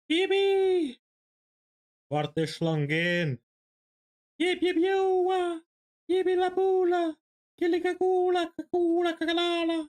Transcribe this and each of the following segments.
Yippie! Warteschlangen! Yip yip yoa! Yippie la bula! Kilikakula kakula kakalala!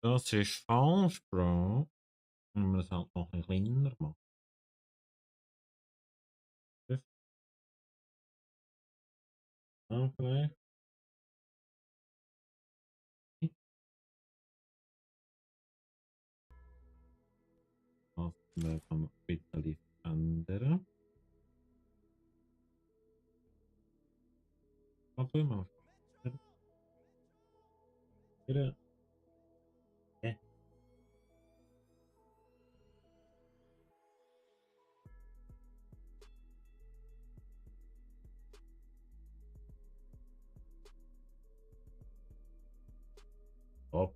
Das ist falsch, Bro. Wenn wir es halt noch ein kleiner machen. Okay. Das kann man bitte ändern. Warte mal. Bitte. Stop.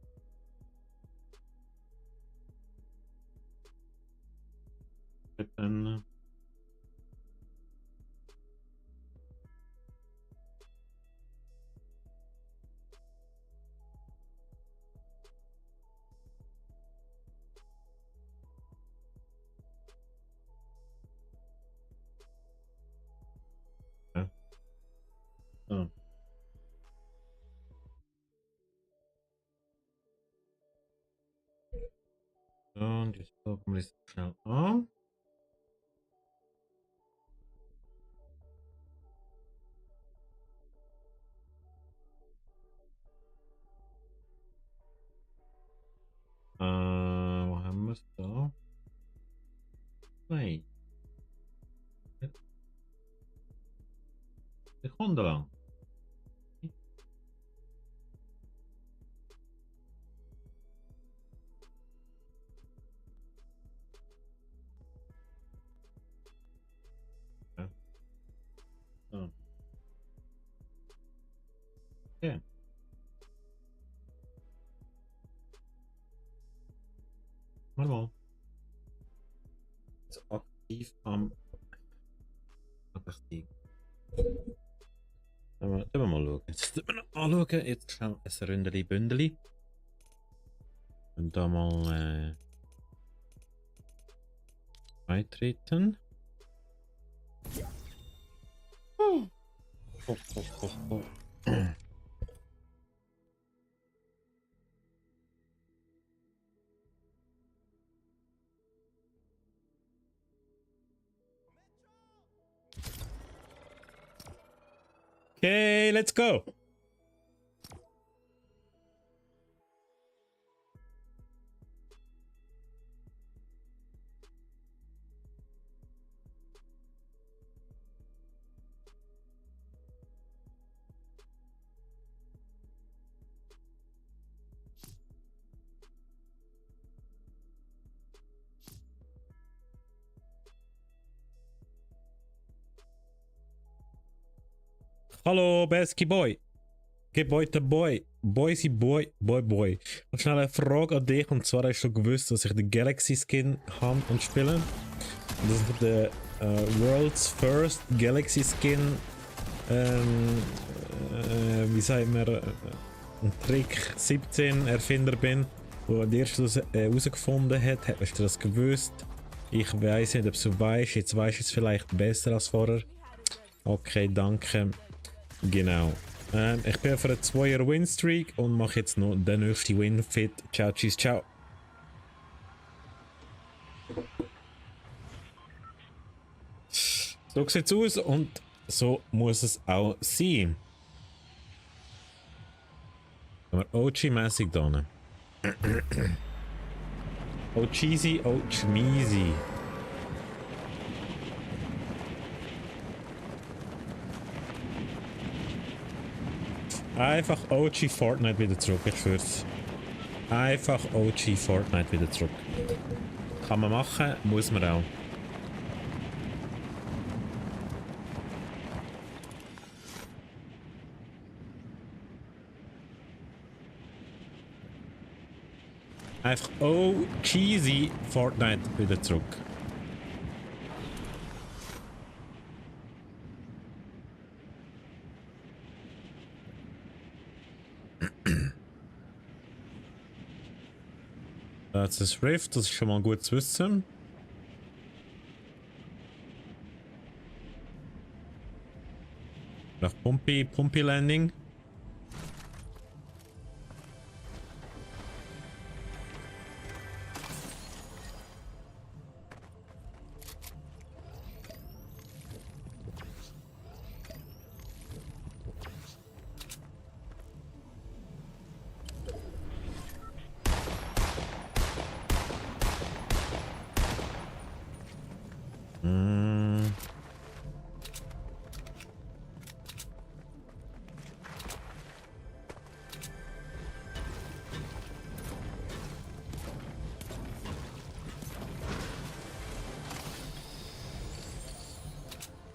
Bitte. Ja. So. So, und jetzt gucken wir das schnell an. Wo haben wir es da? Play. Sekunde lang. Ja. So. Okay. Mal. Jetzt aktiv am Steigen. Mal schauen. Jetzt müssen wir noch anschauen. Jetzt schnell ein Ründeli Bündeli. Und da mal beitreten. Okay, let's go. Hallo, Besky Boy. Gebäude Boy. Boysy Boy. Boy. Und schnell eine Frage an dich. Und zwar hast du gewusst, dass ich den Galaxy Skin habe und spiele. Und das ist der World's First Galaxy Skin. Wie sagt man? ein Trick 17 Erfinder bin, der an erst herausgefunden hat. Hast du das gewusst? Ich weiß nicht, ob du weißt. Jetzt weißt du es vielleicht besser als vorher. Okay, danke. Genau. Ich bin für eine 2er Winstreak und mache jetzt noch den nächsten Winfit. Ciao, tschüss, ciao. So sieht es aus und so muss es auch sein. Aber OG-mäßig da. Oh cheesy, oh cheesy. Einfach OG Fortnite wieder zurück, ich schwör's. Einfach OG Fortnite wieder zurück. Kann man machen, muss man auch. Einfach cheesy Fortnite wieder zurück. Das ist Rift, das ist schon mal gut zu wissen. Nach Pumpi Landing.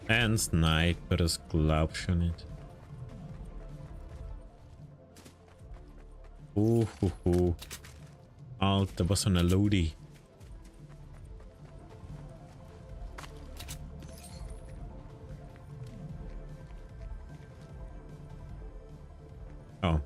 Ein Sniper, das glaubst du nicht. Alter, was für eine Lodi. Oh.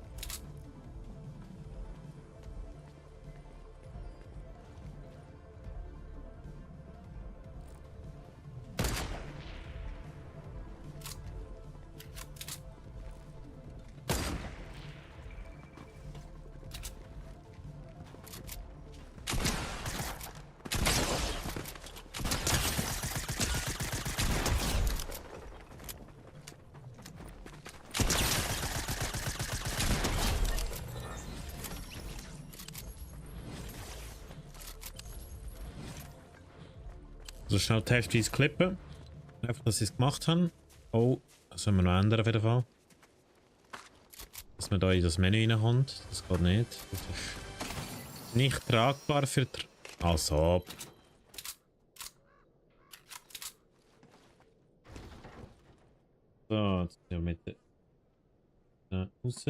So schnell testweise klippen. Einfach, dass sie es gemacht haben. Oh, das sollen wir noch ändern auf jeden Fall. Dass man da in das Menü reinkommt. Das geht nicht. Das ist nicht tragbar für... Also. So, jetzt sind wir mit der... raus.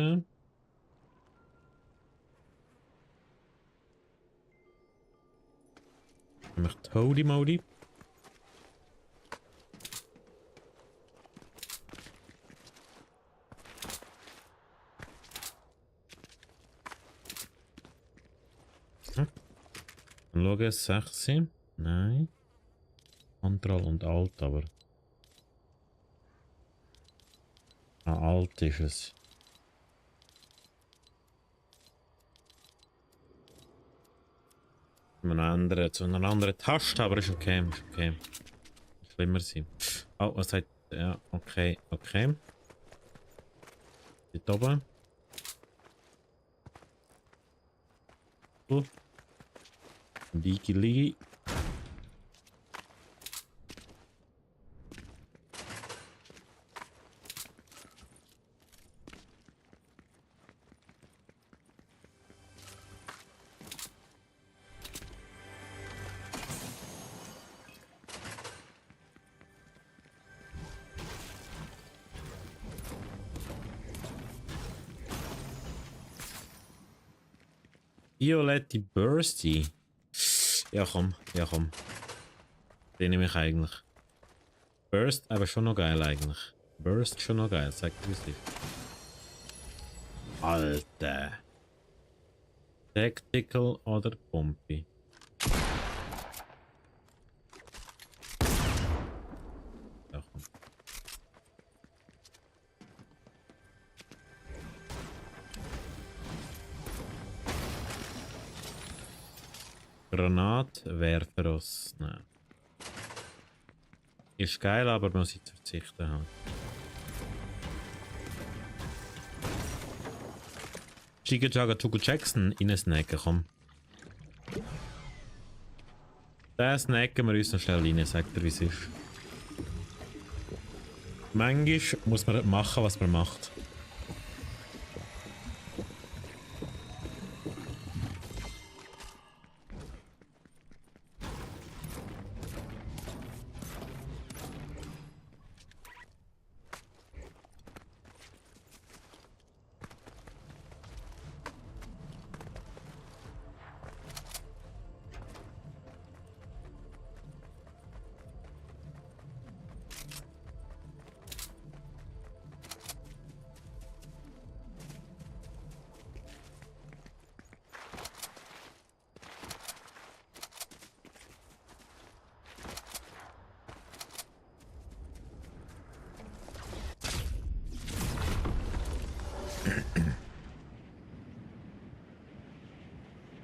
Ich mache Holy Modi. Schauen, 16. Nein. Control und Alt, aber. Alt ist es. Zu einer anderen Taste, aber ist okay. Ist okay. Schlimmer sein. Oh, was sagt. Ja, okay. Dort oben. Ligi. Violette Bursty. Ja komm. Den nehme ich eigentlich. Burst, aber schon noch geil eigentlich. Burst schon noch geil, sag du es nicht. Alter. Tactical oder Pumpi? Ja, komm. Granatwerfer aus. Nein. Ist geil, aber man muss jetzt verzichten halt. Chica Jaga Chuku Jackson reinsnacken, komm. Den snacken wir uns noch schnell rein, sagt er wie es ist. Manchmal muss man machen, was man macht.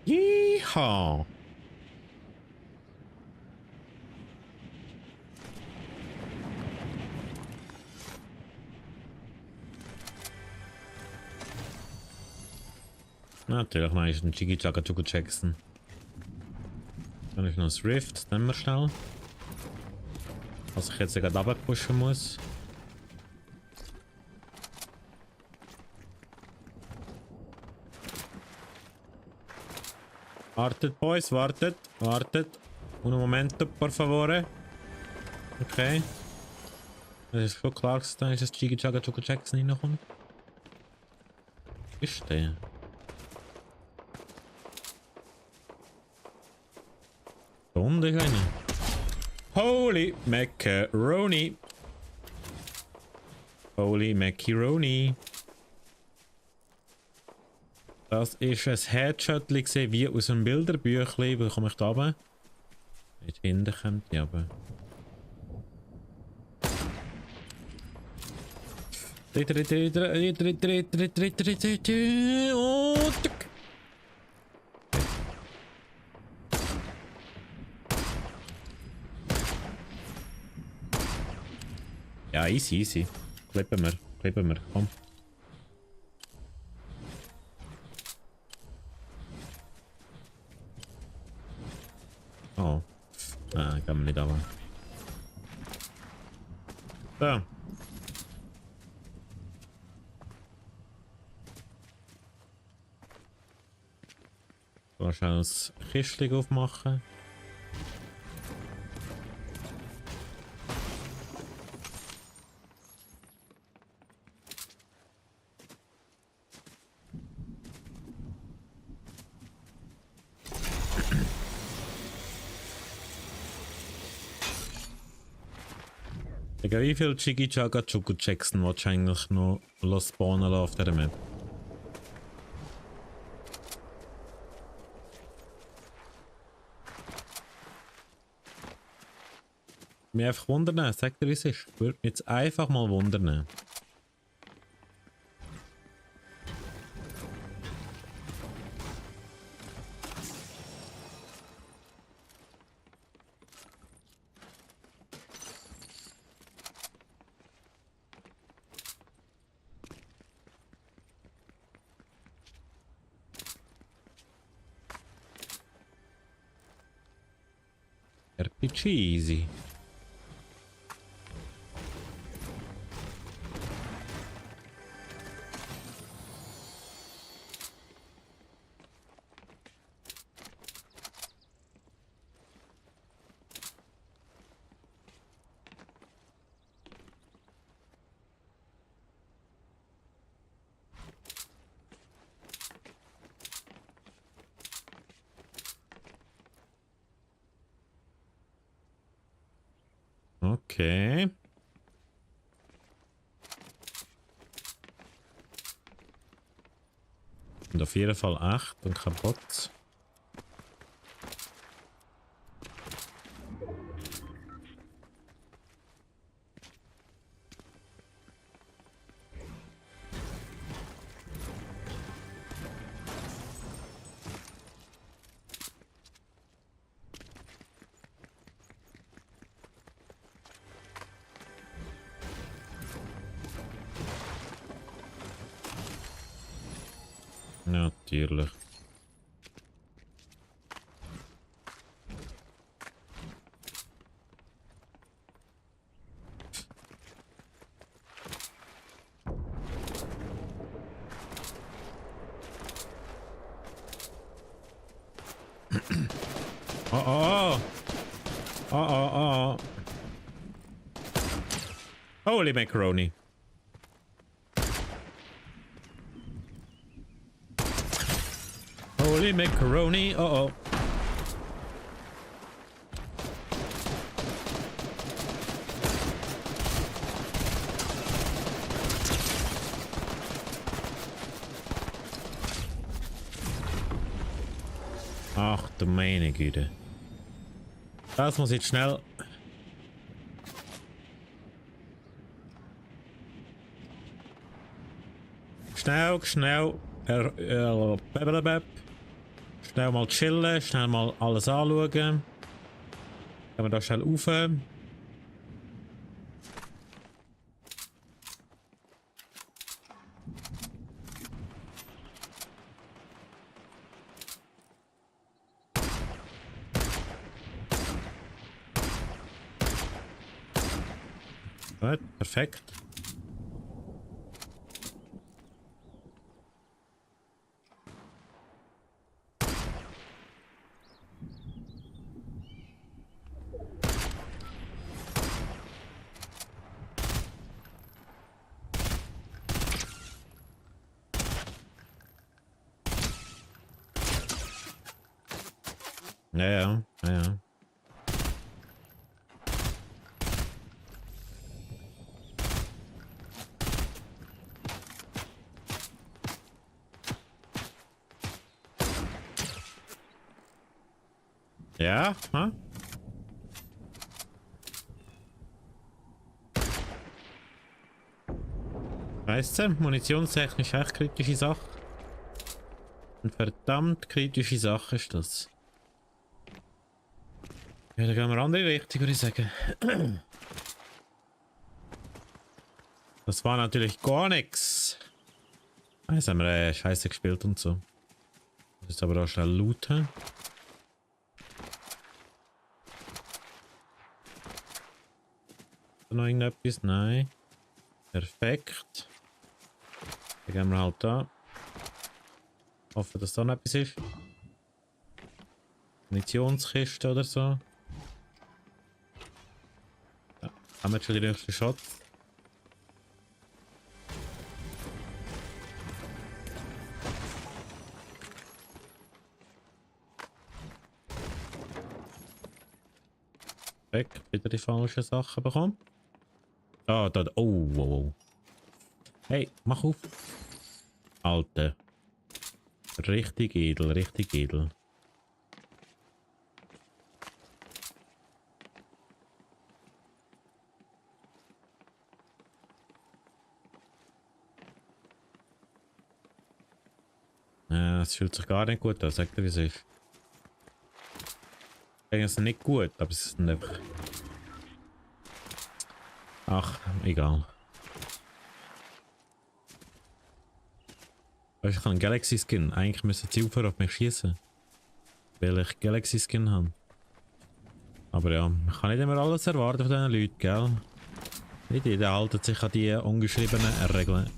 Yeehaw! Natürlich, nein, ist ein Chigi Chaga Chuku Jackson. Dann ist noch das Rift, das nehmen wir schnell. Was ich jetzt gerade runterpushen muss. Wartet, Boys, wartet, wartet. Un momento, por favore. Okay. Das ist schon klar, dass da ist das Chigi Chaga Chuku Jackson reinkommt. Ist der? Da unten ist einer. Holy Macaroni. Holy Macaroni. Das ist ein Headshot gesehen wie aus einem Bilderbüchlein. Wo komme ich da runter? Nicht hinten kommt die aber. Ja, easy, easy. Klippen wir, komm. Oh. Ah, kann man nicht aber. So. Wahrscheinlich das Kistchen aufmachen. Digga, wie viel Chigi Chaga Chuku Jackson willst du eigentlich noch spawnen auf dieser Map? Mich einfach wundern, sag dir wie es ist. Würde mich jetzt einfach mal wundern. RPG. Okay. Und auf jeden Fall echt und kein Bot. Ja, natürlich. Oh, oh, oh. Oh, oh, oh. Holy macaroni. Holy macaroni. Oh, oh. Ach du meine Güte. Das muss jetzt schnell. Schnell. Schnell mal chillen, schnell mal alles anschauen. Gehen wir da schnell rauf. Gut, perfekt. Ja. Ja, ha? Weißt du, munitionstechnisch echt kritische Sache. Eine verdammt kritische Sache ist das. Ja, dann gehen wir in eine andere Richtung, würde ich sagen. Das war natürlich gar nichts. Jetzt haben wir Scheiße gespielt und so. Jetzt aber auch schnell looten. Noch irgendetwas? Nein. Perfekt. Dann gehen wir halt da. Hoffen, dass da noch etwas ist. Munitionskiste oder so. Ja, haben wir jetzt schon die nächste Shot. Weg, wieder die falschen Sachen bekommen. Ah, da. Oh, wow. Hey, mach auf. Alter. Richtig edel, richtig edel. Ja, es fühlt sich gar nicht gut an, sag dir wie es ist. Es ist nicht gut, aber es ist einfach. Ach, egal. Weißt du, ich habe einen Galaxy Skin. Eigentlich müssen sie aufhören auf mich schießen. Weil ich Galaxy Skin habe. Aber ja, man kann nicht immer alles erwarten von diesen Leuten, gell? Nicht jeder haltet sich an die ungeschriebenen Regeln.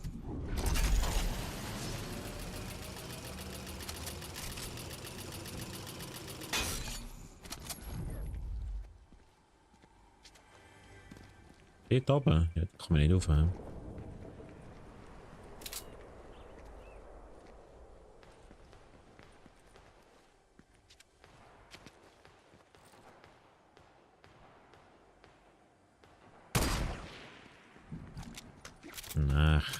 Dort oben? Ja, da kann man nicht rauf. Ach.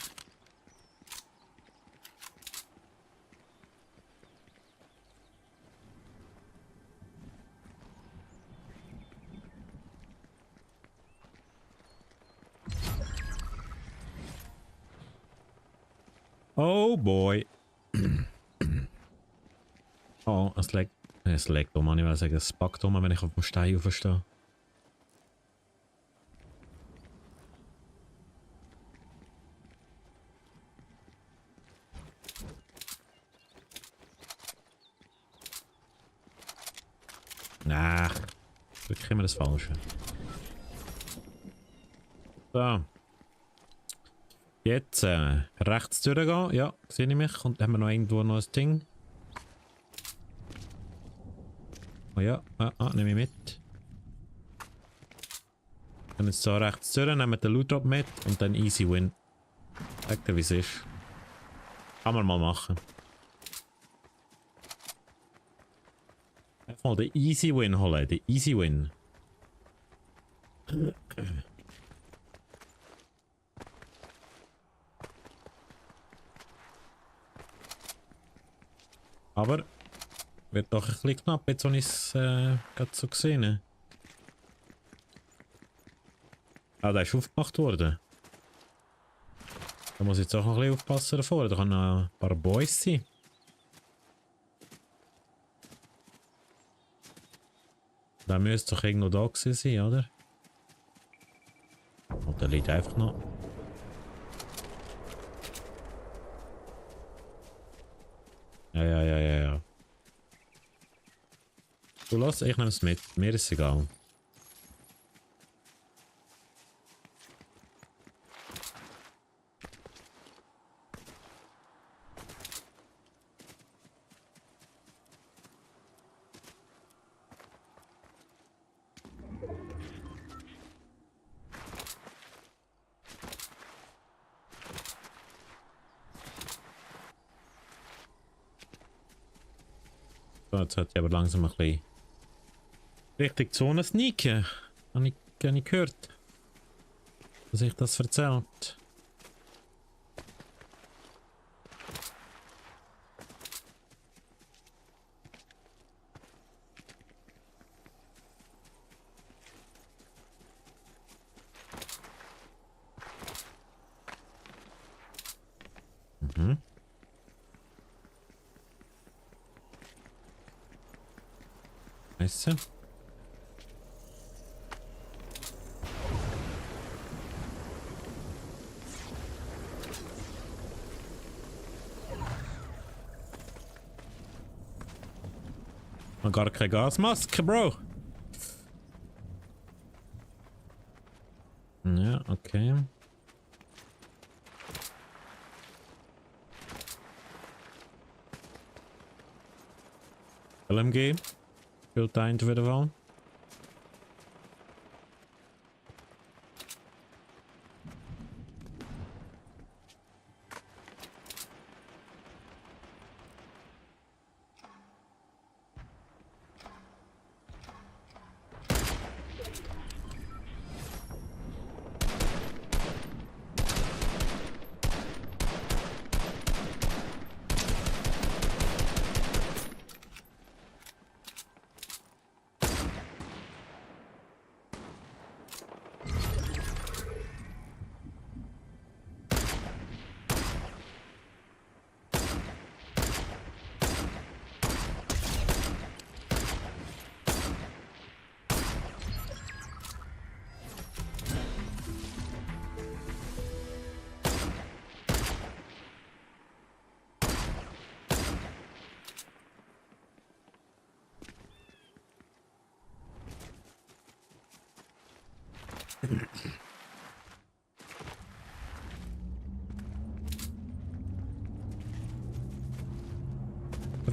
Oh boy. Oh, es legt um, ich will sagen, es packt um, wenn ich auf dem Stein aufstehe. Ach, wirklich immer das Falsche. So. Jetzt rechts durchgehen. Ja, sehe ich mich. Und haben wir noch irgendwo noch ein Ding? Oh ja, nehme ich mit. Dann jetzt so rechts durch, nehmen den Loot Drop mit und dann easy win. Sag dir, wie es ist. Kann man mal machen. Einfach mal den easy win holen, den easy win. Aber wird doch ein bisschen knapp, jetzt habe ich es gerade so gesehen. Ah, der ist aufgemacht worden. Da muss ich jetzt auch noch ein bisschen aufpassen davor. Da kann noch ein paar Boys sein. Der müsste doch irgendwo da gewesen sein, oder? Und der liegt einfach noch. Ja. Du lass, ich nehme es mit. Mir ist es egal. So, jetzt hat ich aber langsam ein bisschen Richtung Zone sneaken. Habe ich gehört, dass ich das erzählt. Mhm. Weißt du? Man gar keine Gasmaske, Bro. Ja, okay. LMG. Spielt da in wieder Fall.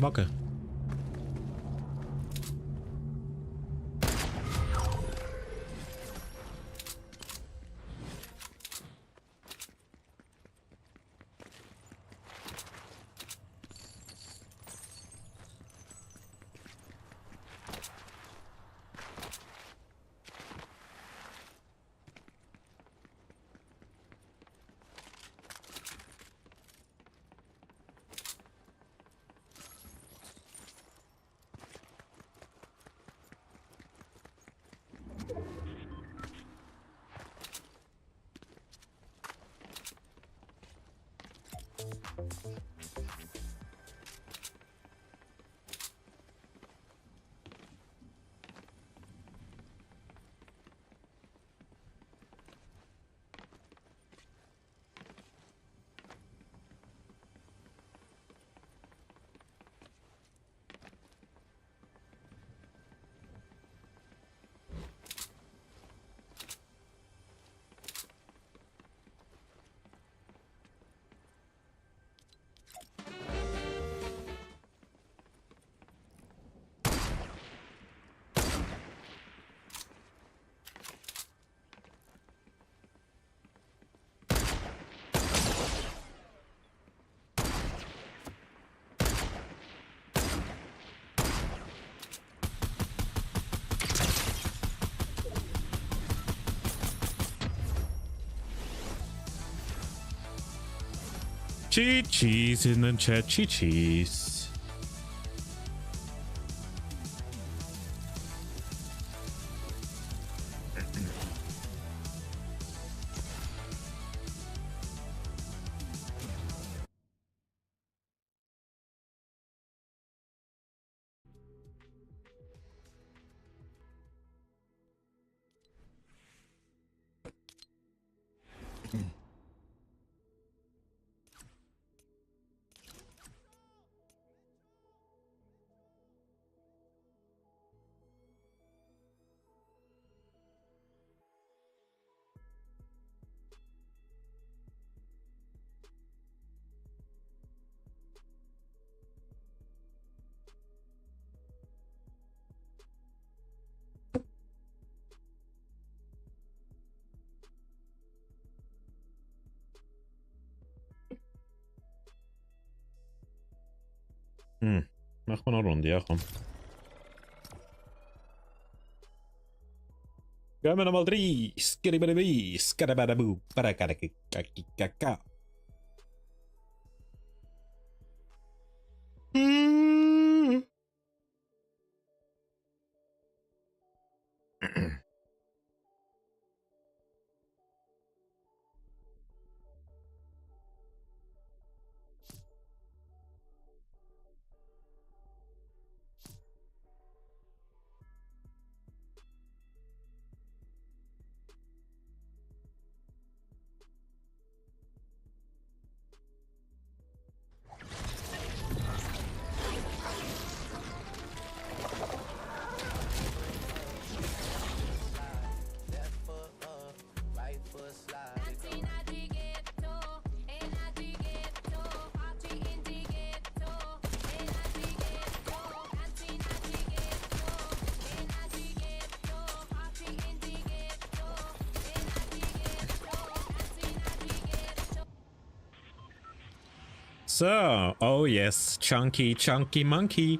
Wacke. Cheese in den Chat, cheese. Machen wir noch eine Runde, ja komm. Gehen wir nochmal rein. Skiribadibi, skadabadabu, barakadakikakikaka. So, oh yes, chunky monkey.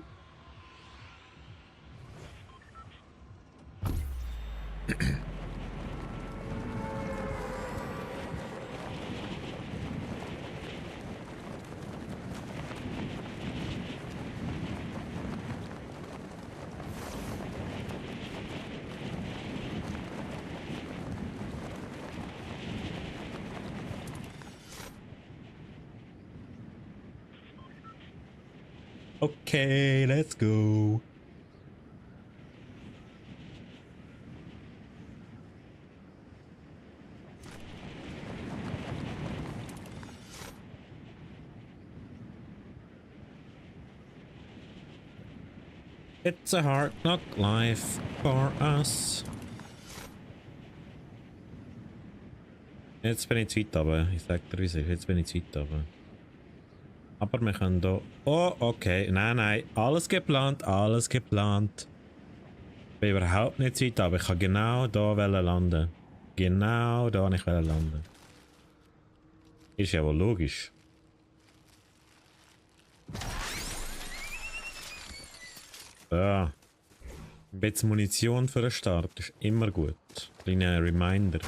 Okay, let's go. It's a hard knock life for us. Jetzt bin ich zu weit runter. Ich sag dir, wie es ist. Jetzt bin ich zu weit runter. Aber wir können da... Oh, okay. Nein, nein. Alles geplant, alles geplant. Ich bin überhaupt nicht zu weit, aber ich kann genau da landen. Genau da nicht landen. Ist ja wohl logisch. So. Ein bisschen Munition für den Start ist immer gut. Kleiner Reminder.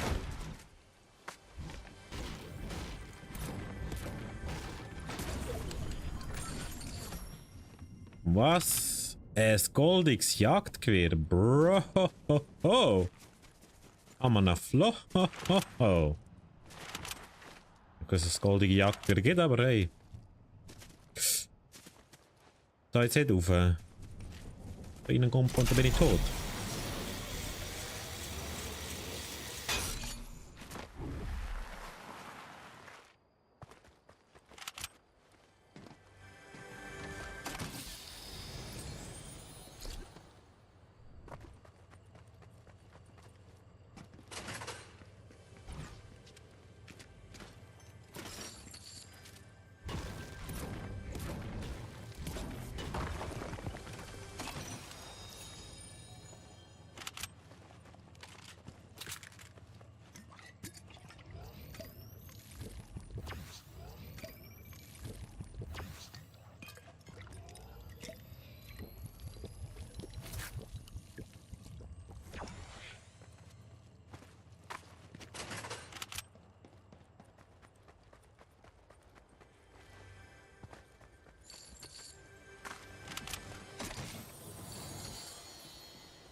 Was? Ein goldiges Jagdgewehr, Bro. I'm on a flow. dass es goldige Jagd wieder gibt, aber hey. Da jetzt nicht auf. Reinkommt und dann bin ich tot.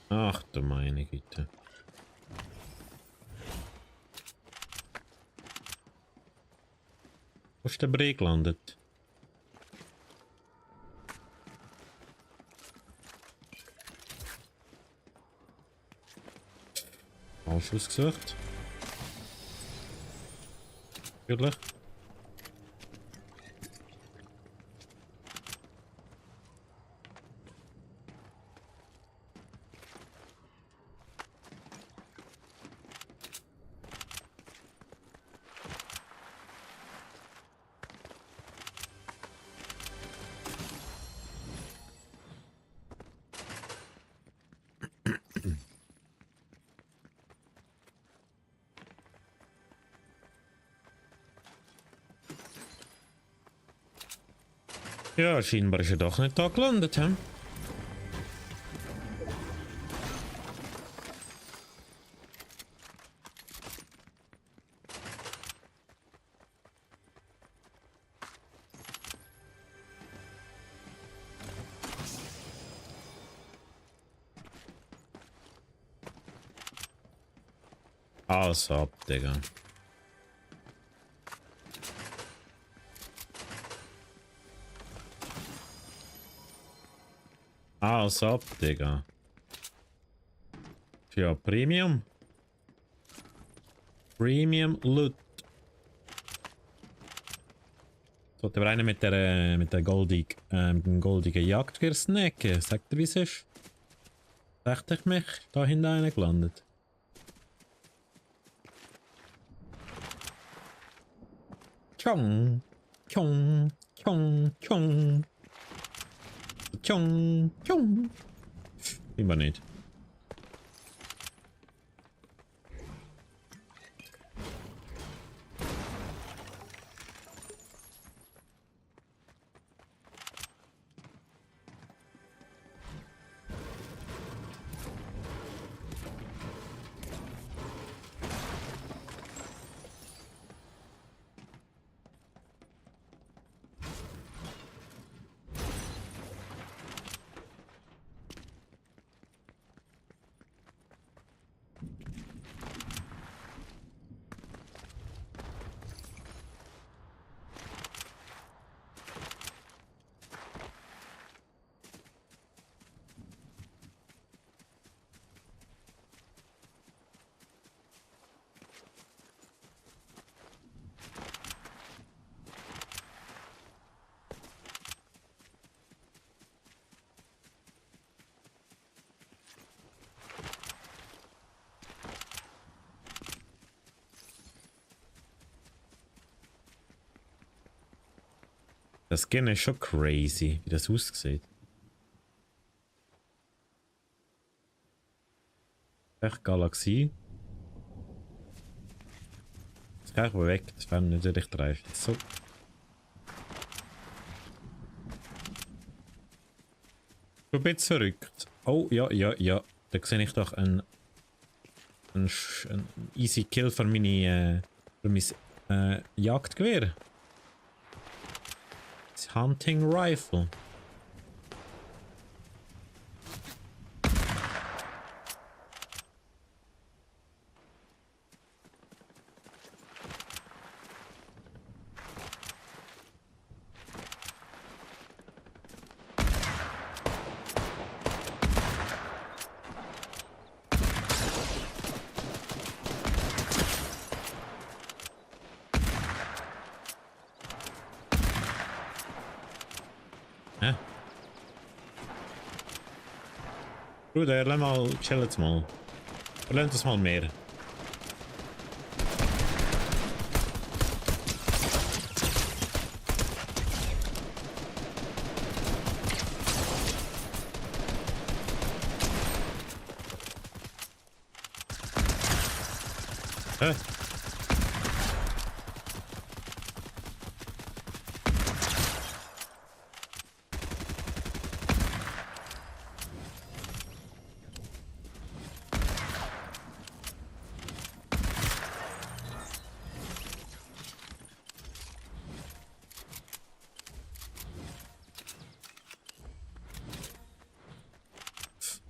Ach du meine Güte. Wo ist der Brei gelandet? Falsch ausgesucht. Natürlich. Ja, scheinbar ist er doch nicht da gelandet, hä? Alles ab, Digga. Alles ab, Digga. Ja, Premium. Premium Loot. Sollte wir einen mit der goldigen Jagdgewehr snacken? Sagt ihr, wie es ist? Dachte ich mich, da hinten einer gelandet. Tschong, tschong, tschong, tschong. Tschong, tschong. Immer nicht. Das Skin ist schon crazy, wie das aussieht. Echt Galaxie. Das kann ich mal weg, das wäre nicht recht reif. So. Ein bisschen verrückt. Oh, ja, ja, ja. Da sehe ich doch ein easy Kill für mein Jagdgewehr. Das Hunting Rifle. Hä? Bruder, lass mal, chill jetzt mal. Lass das mal mehr. Hä?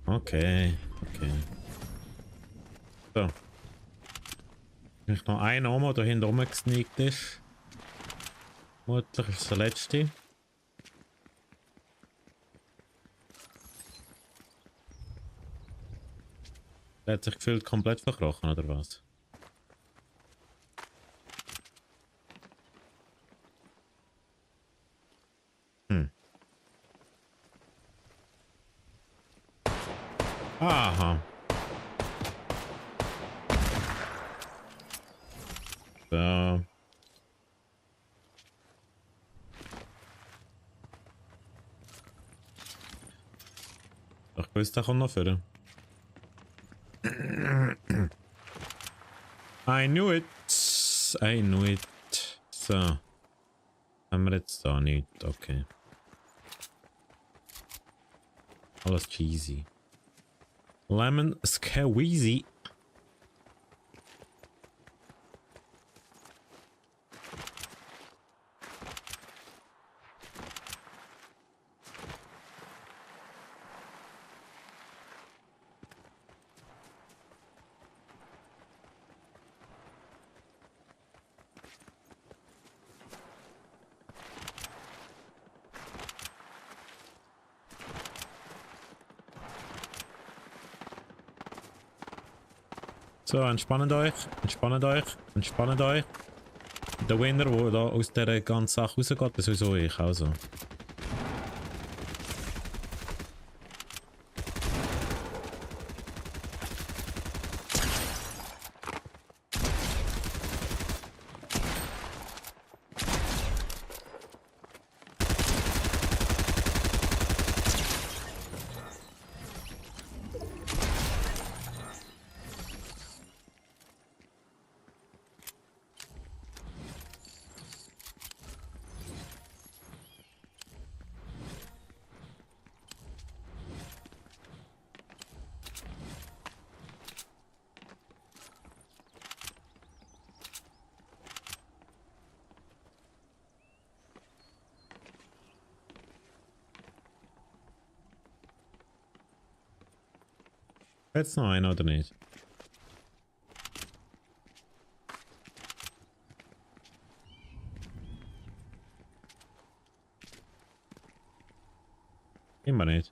Okay, okay. So. Vielleicht noch ein Omo, der hinter rumgesneakt ist. Vermutlich ist es der letzte. Der hat sich gefühlt komplett verkrochen, oder was? Hm. Aha. So. Ich wusste, der kommt noch führen. I knew it. I knew it. So. Haben wir jetzt da nicht. Okay. Alles cheesy. Lemon Squeezy. So, entspannt euch, entspannt euch, entspannt euch. Der Winner, der da aus dieser ganzen Sache rausgeht, das ist sowieso ich auch so. Jetzt noch einer oder nicht? Immer nicht.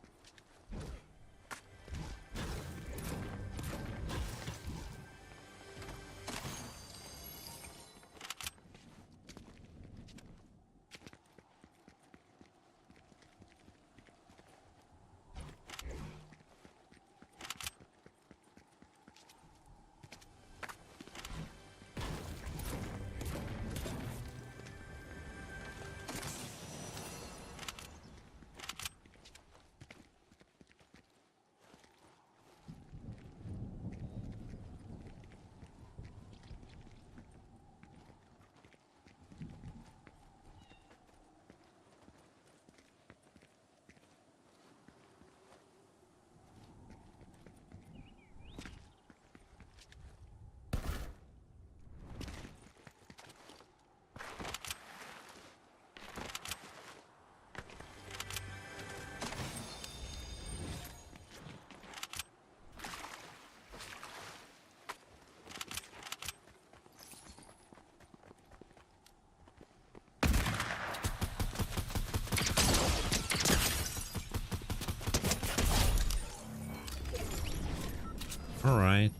Alright.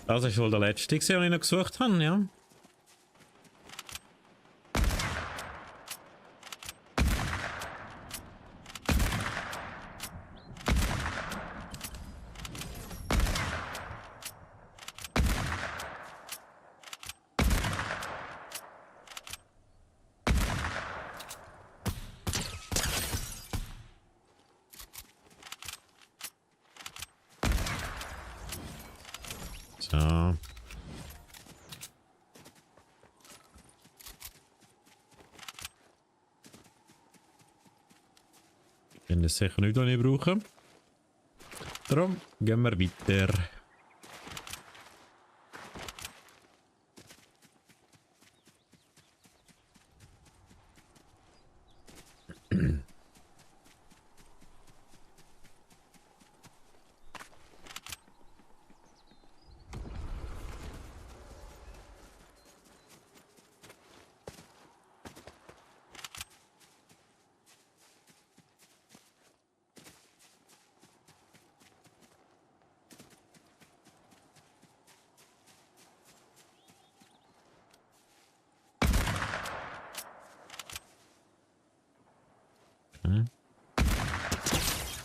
Das ist wohl der letzte, den ich noch gesucht habe, ja. finde es sicher nicht, was ich brauche. Darum gehen wir weiter.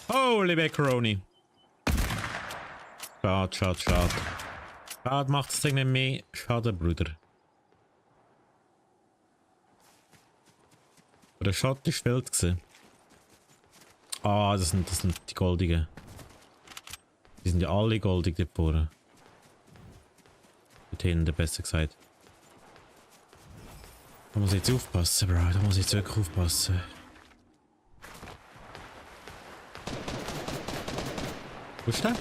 Holy Macaroni. Schade, schade, schade. Schade macht das Ding nicht mehr. Schade, Bruder. Aber der Shot ist wild gewesen. Ah, das sind die goldigen. Die sind ja alle goldig dort vorne. Dort hinten, besser gesagt. Da muss ich jetzt aufpassen, Bro. Da muss ich jetzt wirklich aufpassen. Wo ist der?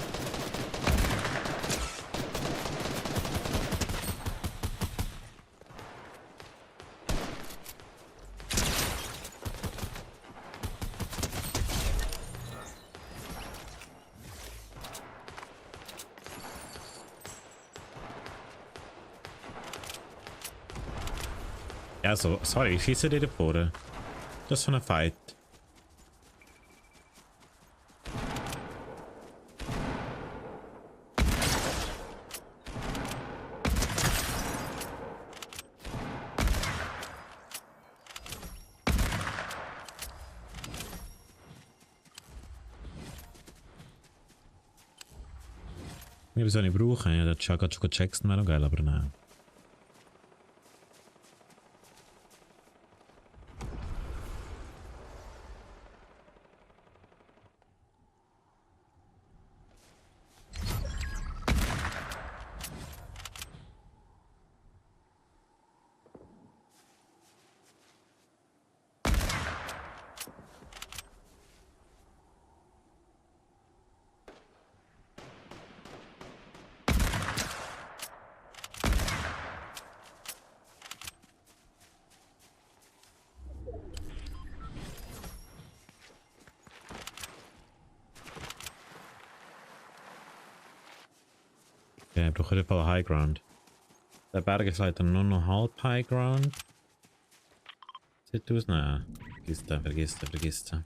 Ja, so, sorry, ich schieße dir vorne. Das ist so ein Fight. Ich will es nicht brauchen. Ja, der Chaka Chuka Jackson wäre noch geil, aber nein. Ja, ich brauche auf jeden Fall High Ground. Der Berg ist leider nur noch halb High Ground. Sieht aus? Nein. Vergiss den.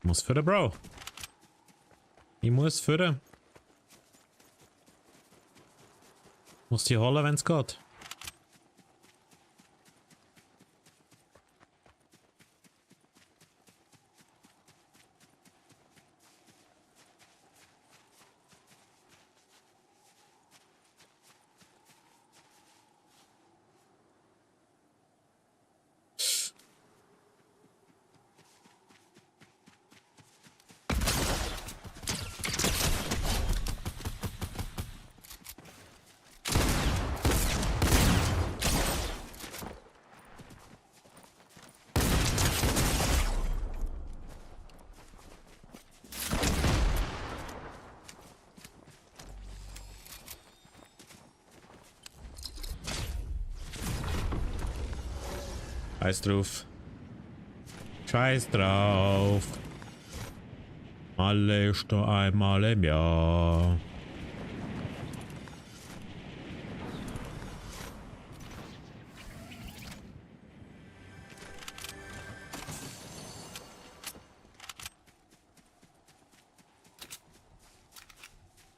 Ich muss führen, Bro. Ich muss führen. Ich muss die holen, wenn es geht. Scheiß drauf. Scheiß drauf. Alle ist nur einmal im Jahr.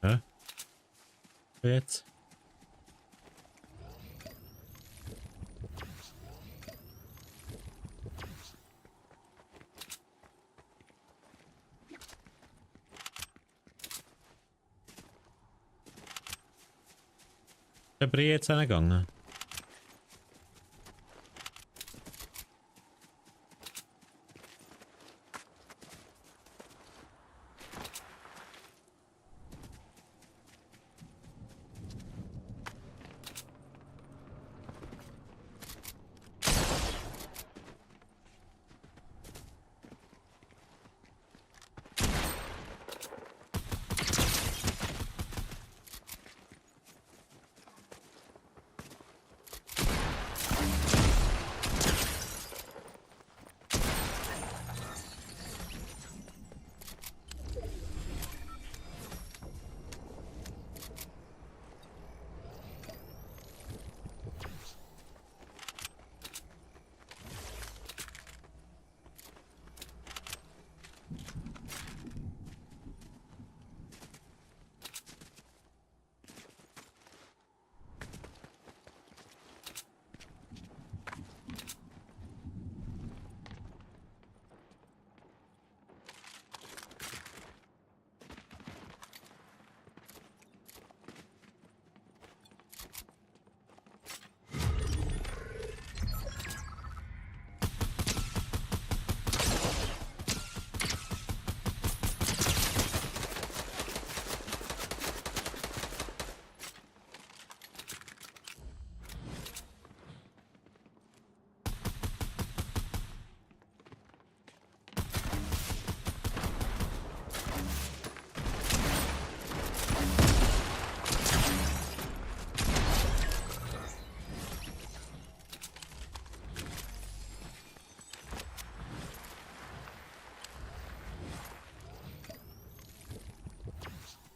Hä? Jetzt? der Brie jetzt hingegangen?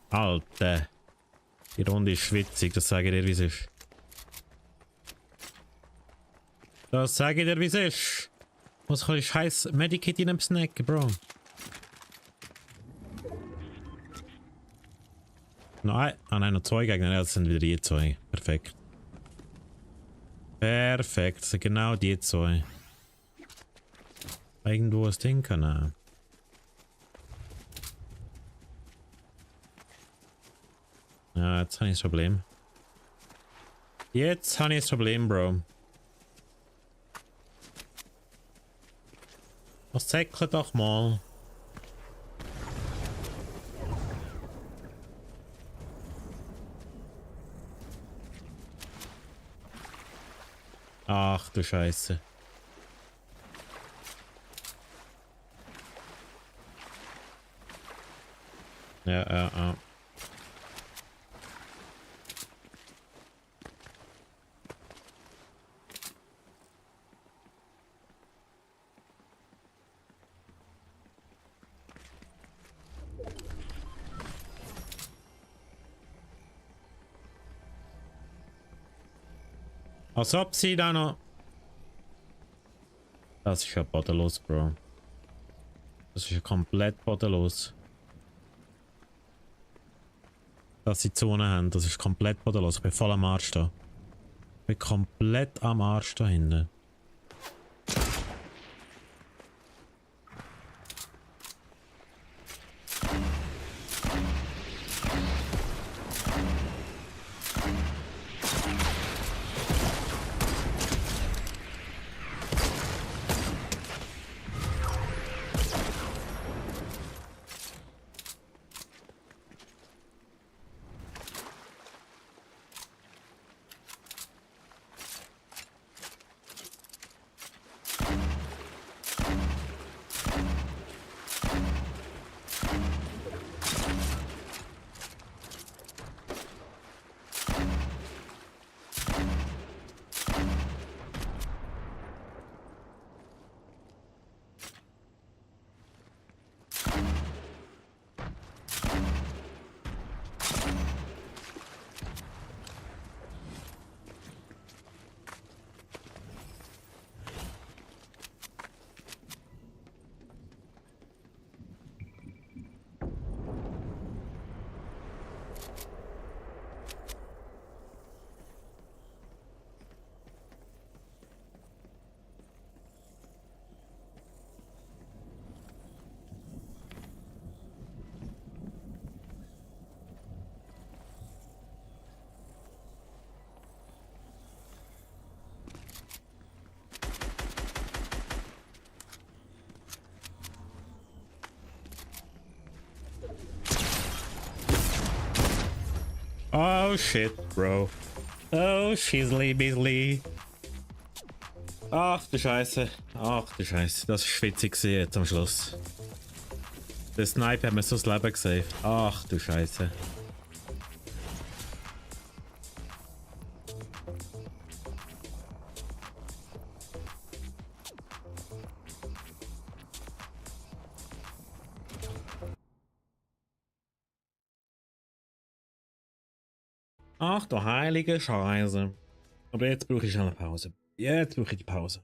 Alter. Die Runde ist schwitzig, das sage ich dir, wie es ist. Das sage ich dir, wie es ist. Was kann ich scheiß Medikit in einem Snack, Bro? Nein, nein, noch zwei Gegner. Ja, das sind wieder die zwei. Perfekt. Perfekt, das sind genau die zwei. Irgendwo ein Ding können. Ja, jetzt habe ich das Problem. Jetzt habe ich das Problem, Bro. Was zeckle doch mal. Ach du Scheiße. Ja. Als ob sie da noch... Das ist ja bodenlos, Bro. Das ist ja komplett bodenlos. Dass sie Zone haben, das ist komplett bodenlos. Ich bin voll am Arsch da. Ich bin komplett am Arsch da hinten. Oh shit, bro. Oh, Shizzly Bizzly. Ach du Scheiße. Ach du Scheiße. Das war witzig gewesen jetzt am Schluss. Der Sniper hat mir so das Leben gesaved. Ach du Scheiße. Ach du heilige Scheiße. Aber jetzt brauche ich eine Pause. Jetzt brauche ich die Pause.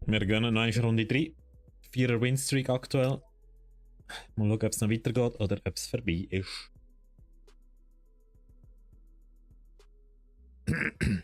Wir gehen noch eine Runde 3. 4er Winstreak aktuell. Mal schauen, ob es noch weitergeht oder ob es vorbei ist. Okay.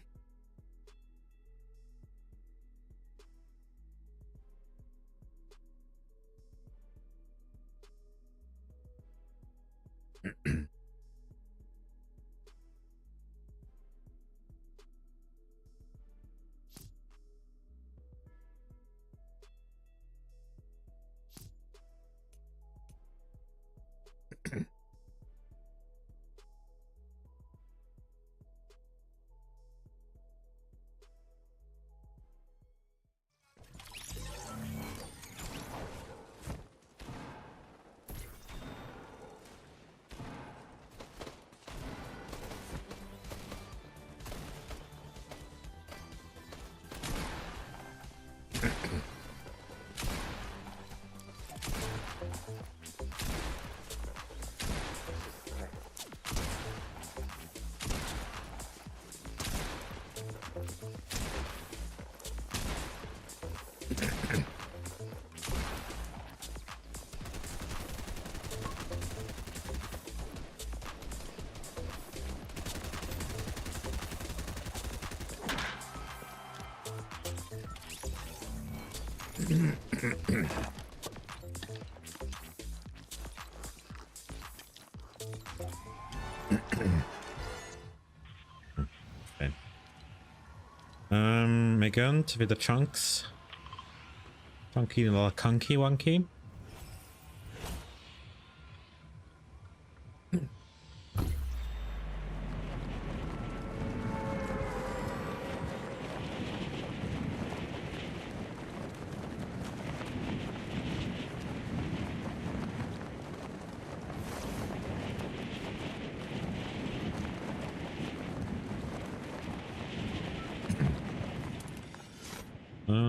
Wir gehen wieder Chunks. Chunky la Kunky Wunky.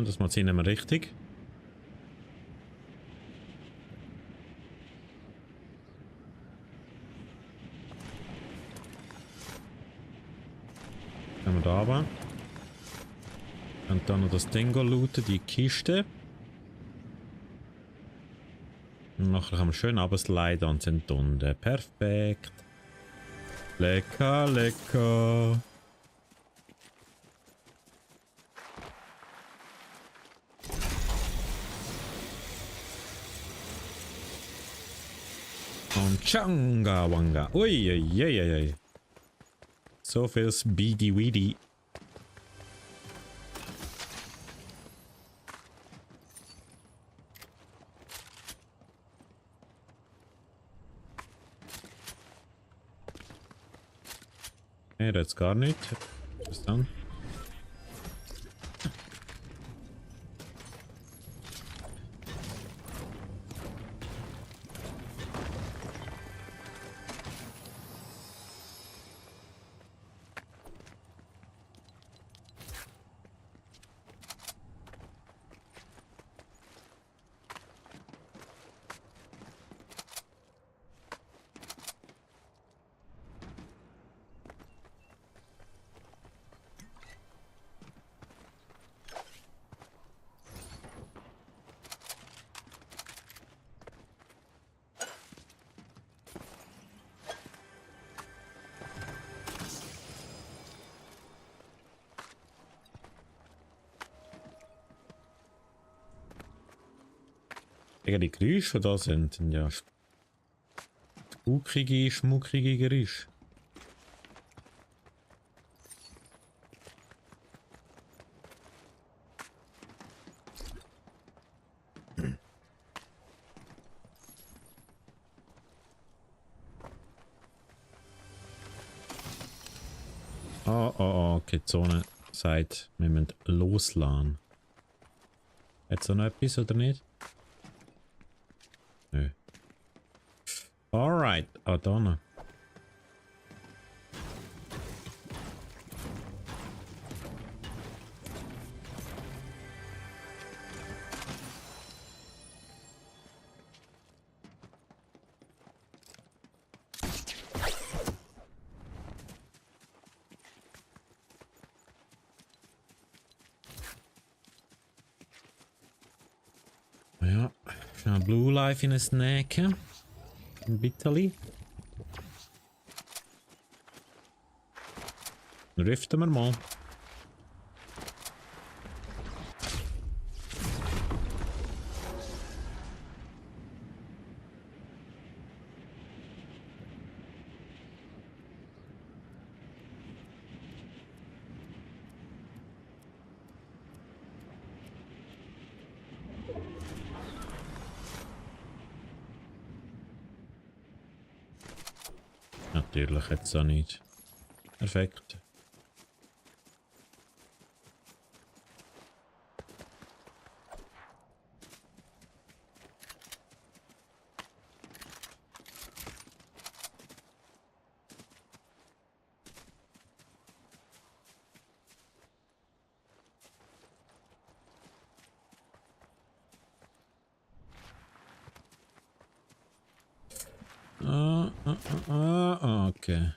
Das macht sie nicht mehr richtig. Gehen wir da runter. Und dann noch das Ding looten, die Kiste. Und nachher kann man schön runtersliden und sind unten. Perfekt. Lecker, lecker. Und Changa Wanga. Ui, ui, ui, ui. So viel Speedy Weedy. Nee, das gar nicht. Was dann? Die Geräusche, die da sind ja spukige, schmuckige Geräusche. Oh, okay, die Zone sagt, wir müssen loslassen. Hat es noch etwas oder nicht? Nö. Alright, da noch. Ja, schnell Blue Life in ein Snacken. Ein Bitterli. Riften wir mal. Natürlich jetzt auch nicht. Perfekt. Okay.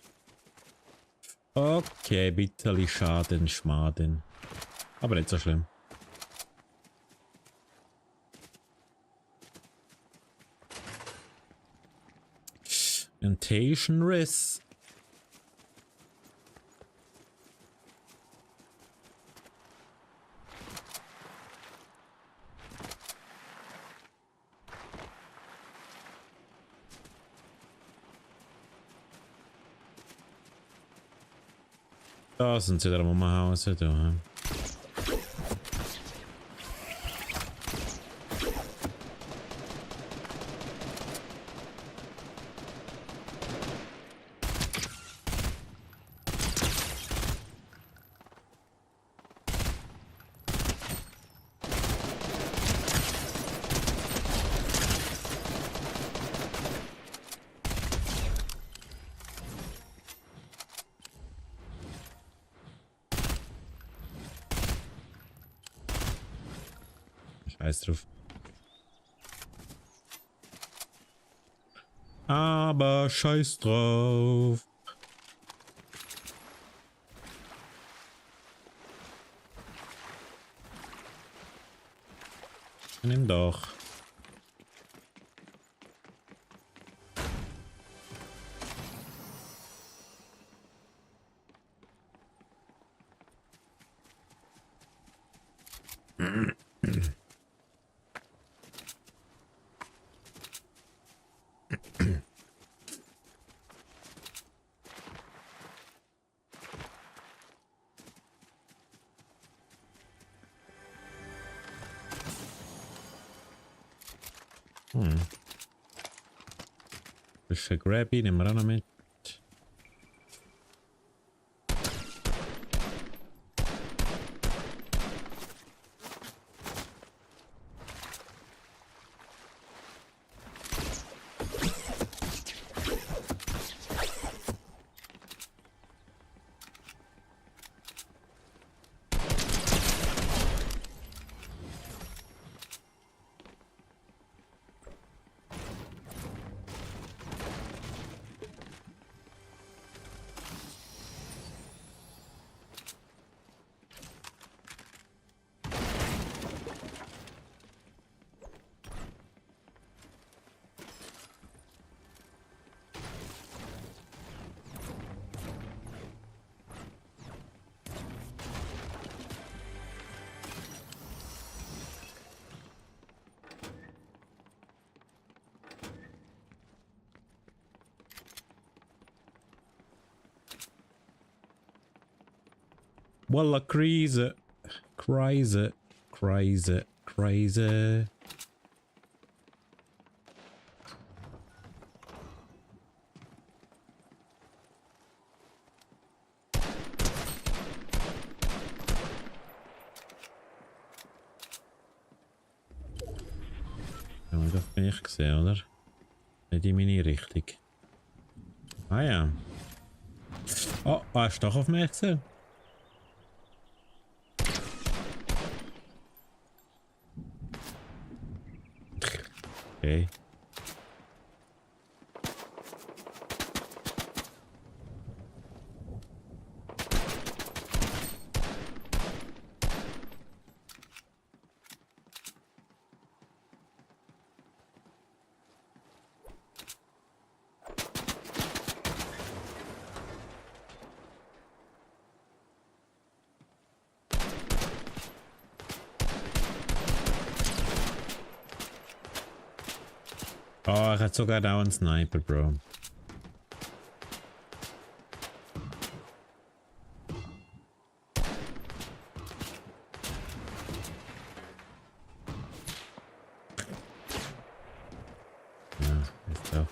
Okay, bitterli Schaden, Schmaden. Aber nicht so schlimm. Orientation Riss. Da sind sie da am Hause da. Scheiß drauf. Aber scheiß drauf. Nimm doch. Bisschen Grabby, nehmen wir auch noch mit. Walla crazy. Crazy. Crazy. Crazy. Ja, das bin ich gesehen, oder? Nicht in meine Richtung. Ah ja. Oh, hast du doch auf mich gesehen? Okay. Oh, ich hätte sogar auch einen Sniper, Bro. Ja, ist doch.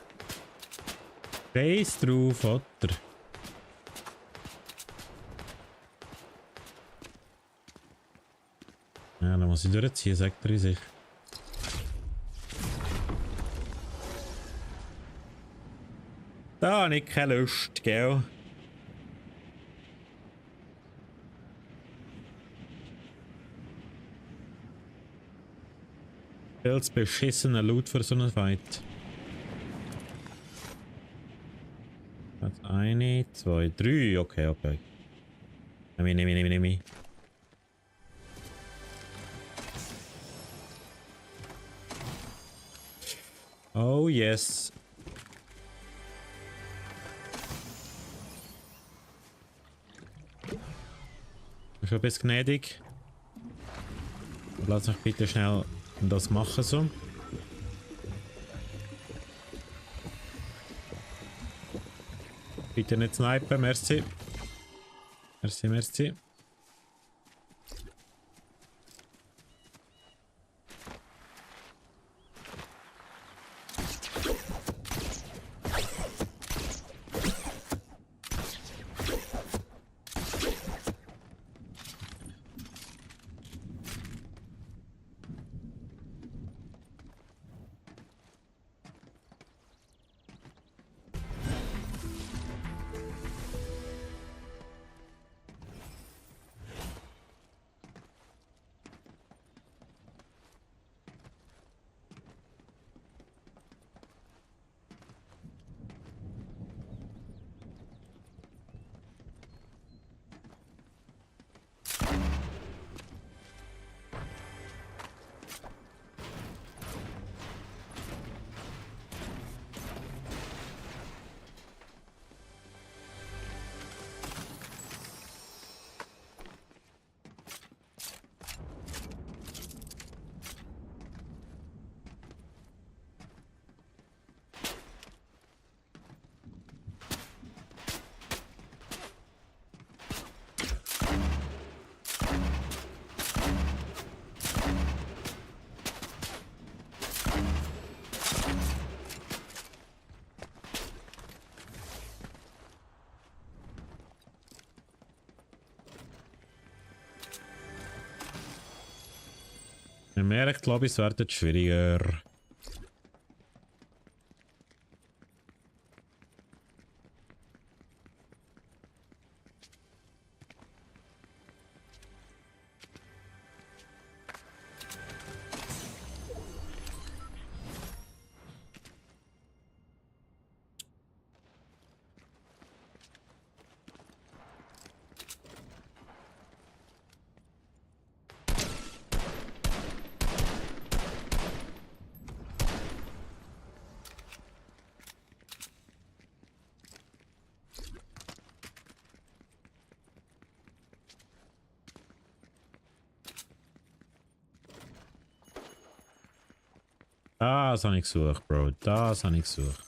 Scheiß drauf, Otter. Ja, dann muss ich durchziehen, sagt er in sich. Da habe ich keine Lust, gell? Viel zu beschissener Loot für so einen Fight. Jetzt eine, zwei, drei. Okay, okay. Nimm ich. Oh yes. Schon ein bisschen gnädig. Lass mich bitte schnell das machen so. Bitte nicht snipen, merci. Merci, merci. Ich merke, die Lobbys werden schwieriger. Das habe ich gesucht, Bro. Das habe ich gesucht.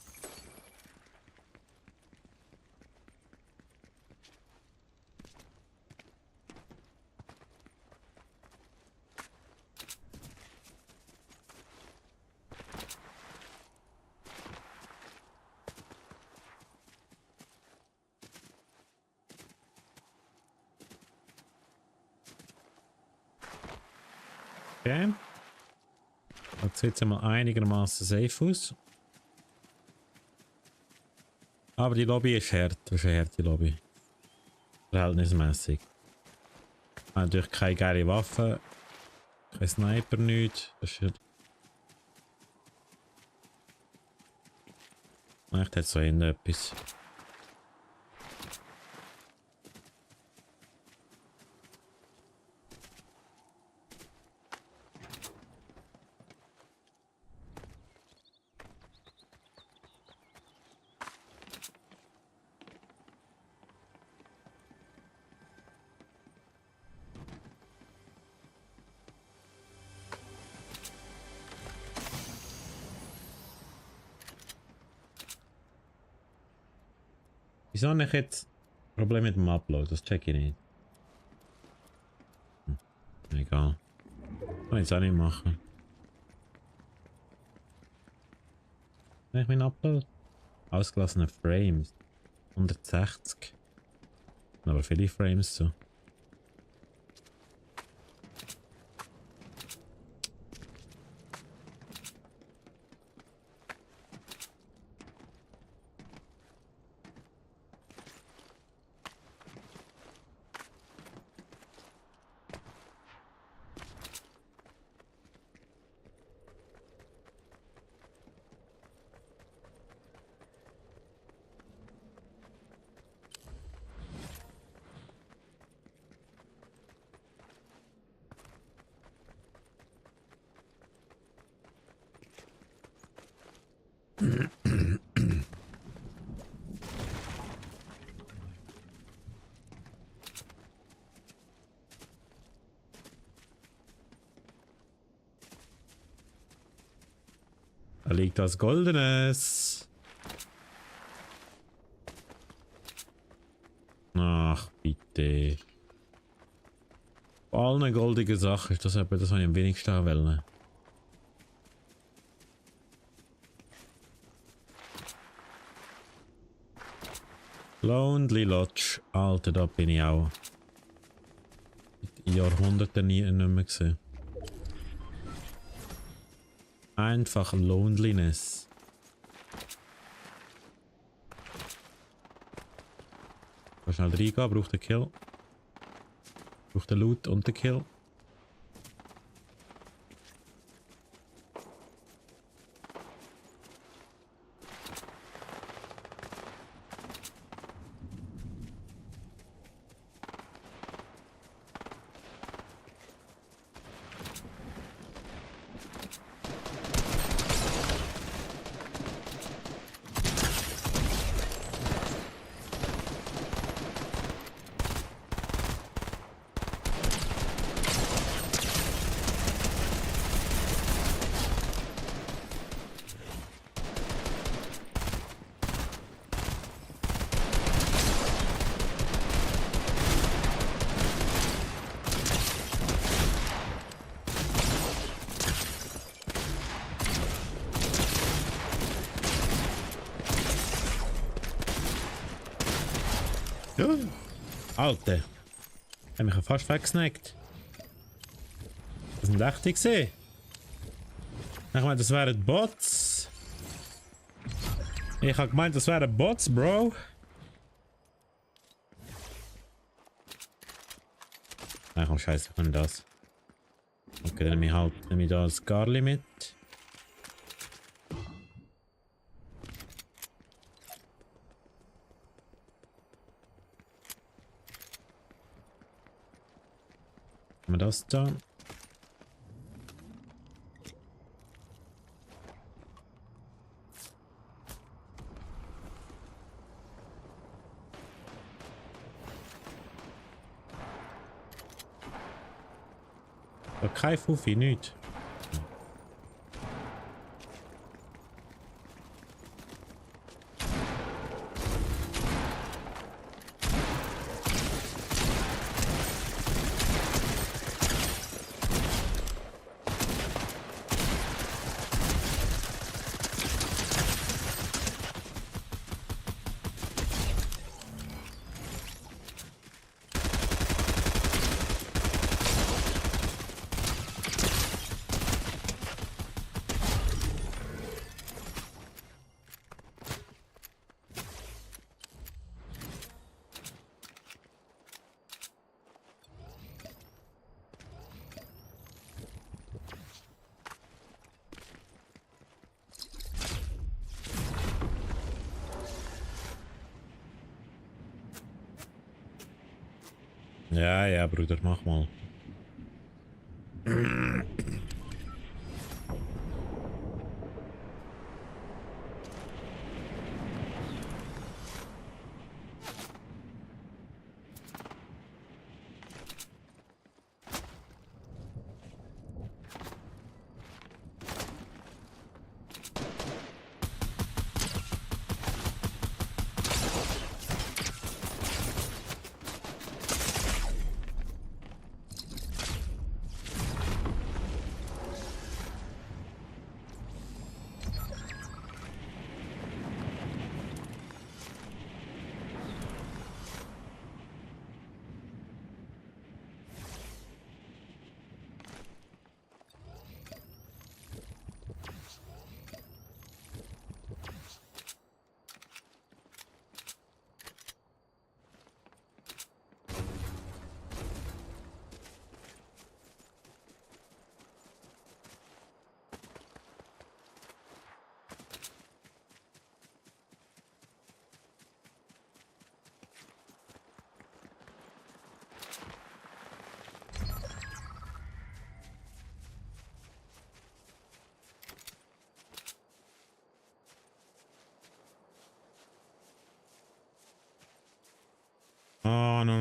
Okay. Jetzt sieht es mal einigermaßen safe aus. Aber die Lobby ist hart. Das ist eine harte Lobby. Verhältnismäßig. Natürlich keine geile Waffe. Kein Sniper, nichts. Das ist echt hat so etwas. Wieso habe ich jetzt Problem mit dem Upload? Das check ich nicht. Egal. Kann ich jetzt auch nicht machen. Kann ich meinen Upload? Ausgelassene Frames. 160. Aber viele Frames so. Da liegt was Goldenes. Ach, bitte. All eine goldige Sache ist das etwa, das habe ich am wenigsten wollen. Lonely Lodge. Alter, da bin ich auch. In Jahrhunderten nie nicht mehr gesehen. Einfach Loneliness. Kann schnell reingehen, braucht den Kill. Braucht den Loot und den Kill. Ja. Alter. Ich habe mich fast weggesnackt. Das sind echte gesehen. Ich meine, das wären Bots. Ich habe gemeint, das wären Bots, Bro. Nein, komm, scheiße, ich kann das. Okay, dann nehme ich da das Garli mit. Haben wir das da? Kein Fuffi, nicht. Ja, ja, Bruder, mach mal.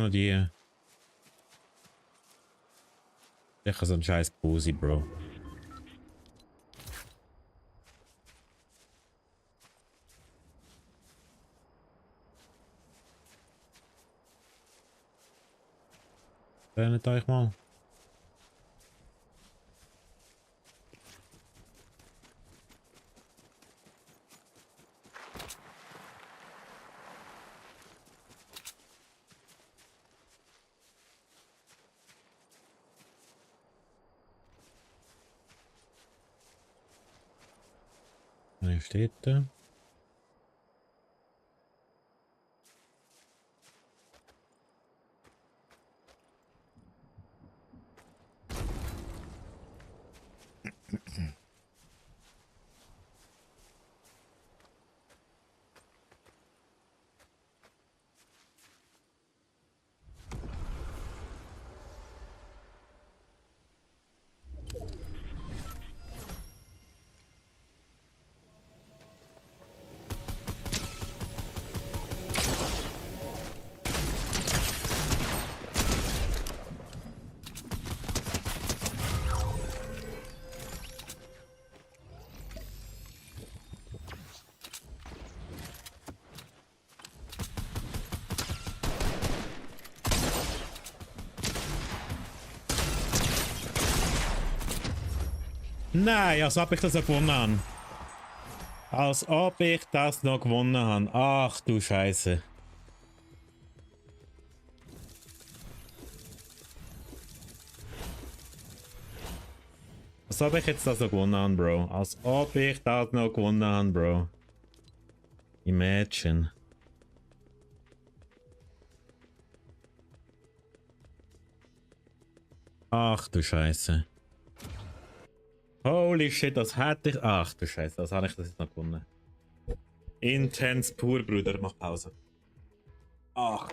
noch die. Ich habe so einen scheiß Pussy, Bro. Trennt euch mal. Wer steht da? Nein, als ob ich das noch gewonnen habe. Als ob ich das noch gewonnen habe. Ach du Scheiße. Als ob ich jetzt das noch gewonnen habe, Bro. Als ob ich das noch gewonnen habe, Bro. Imagine. Ach du Scheiße. Holy shit, das hätte ich. Ach du Scheiße, das habe ich das jetzt noch gewonnen. Intens pur, Bruder. Mach Pause. Ach.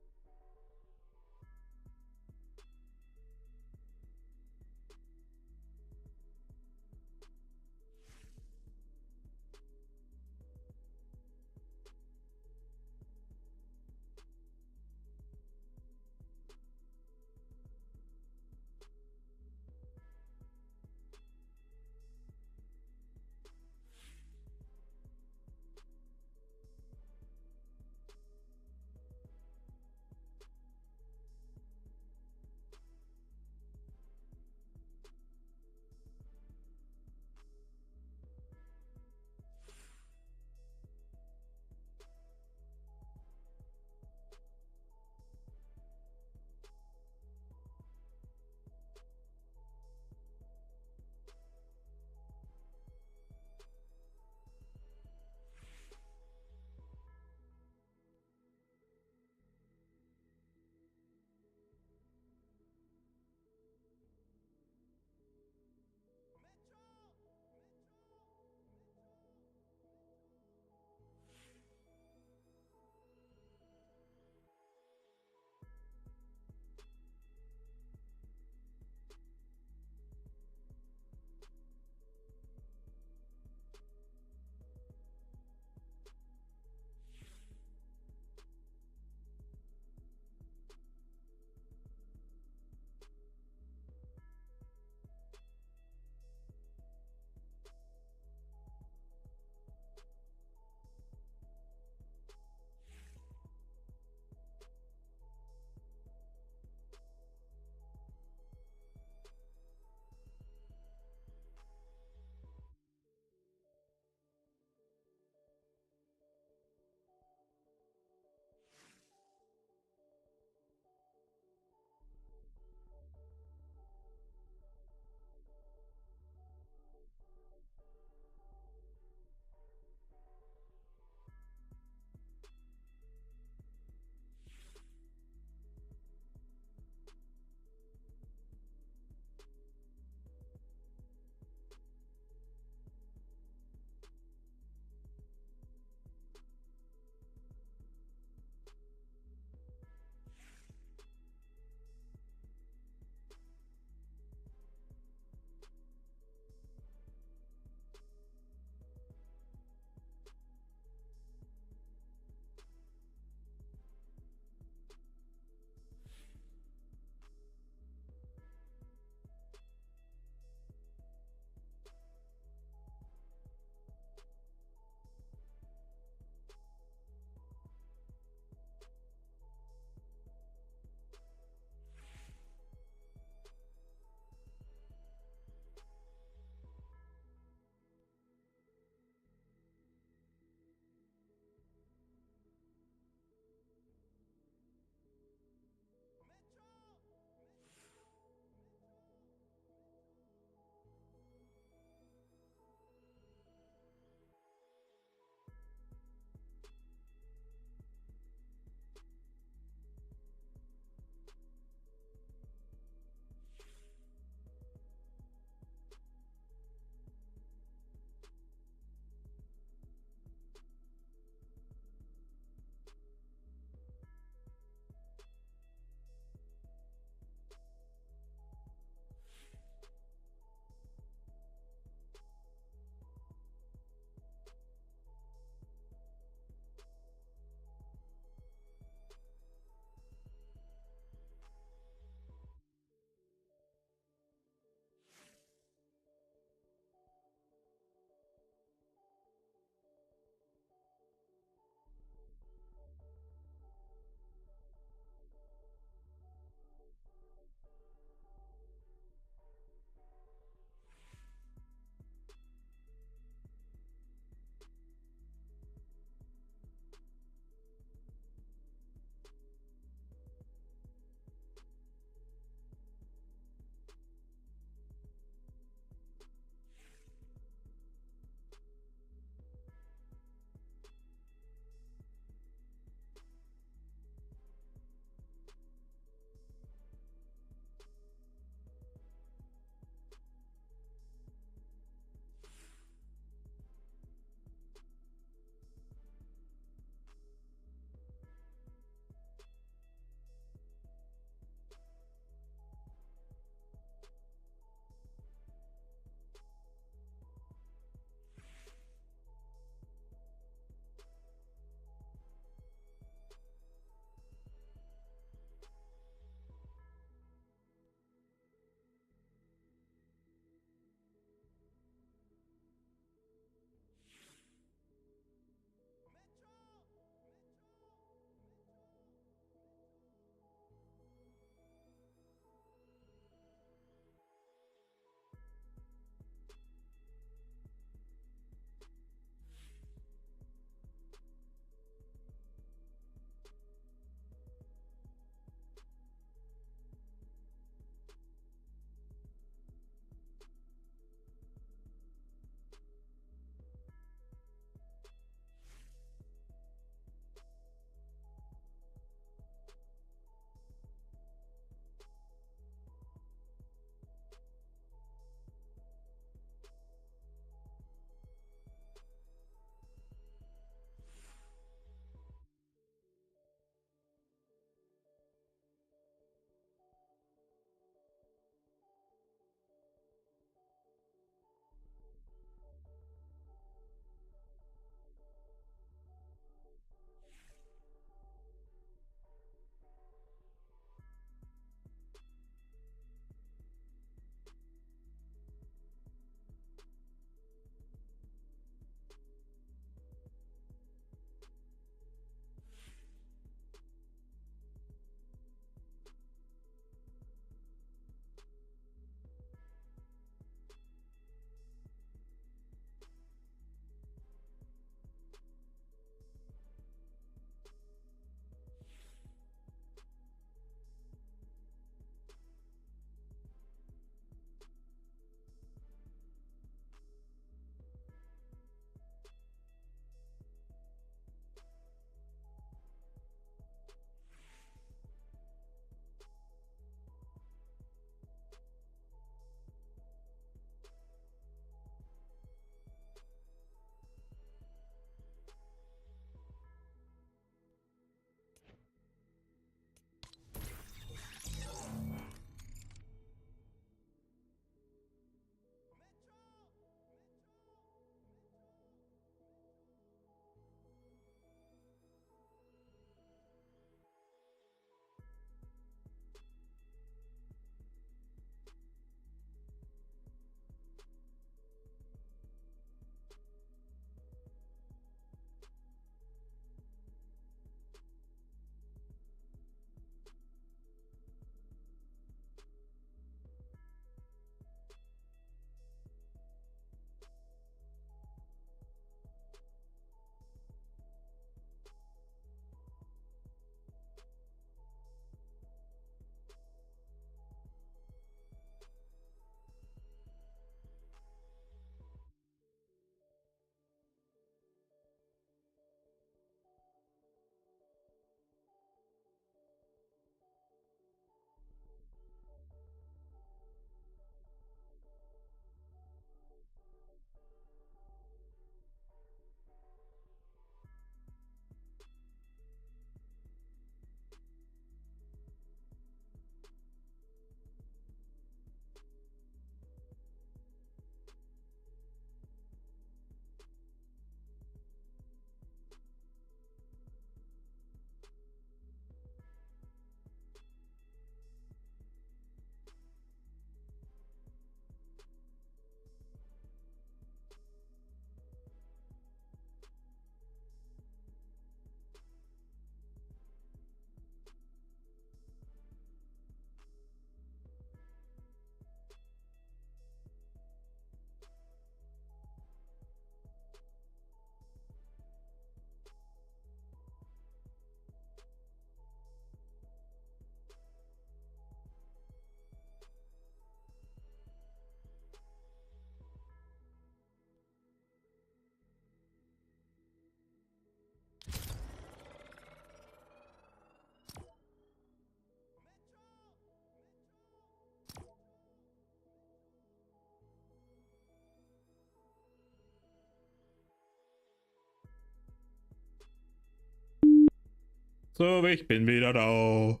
So, ich bin wieder da.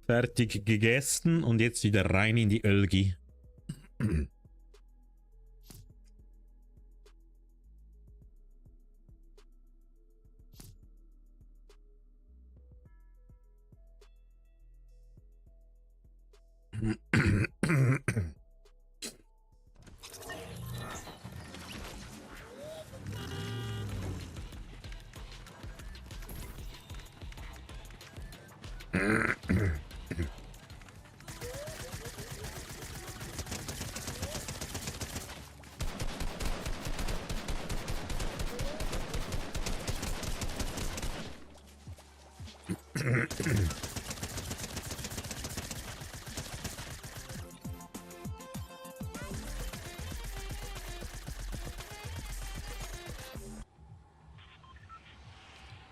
Fertig gegessen und jetzt wieder rein in die Ölgi.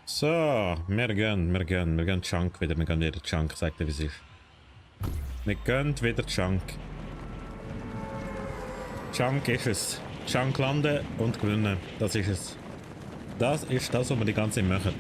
So, wir gehen Chunk wieder, wir gehen wieder Chunk, sagt er wie es ist. Wir gehen wieder Chunk. Chunk ist es. Chunk landen und gewinnen, das ist es. Das ist das, was wir die ganze Zeit machen.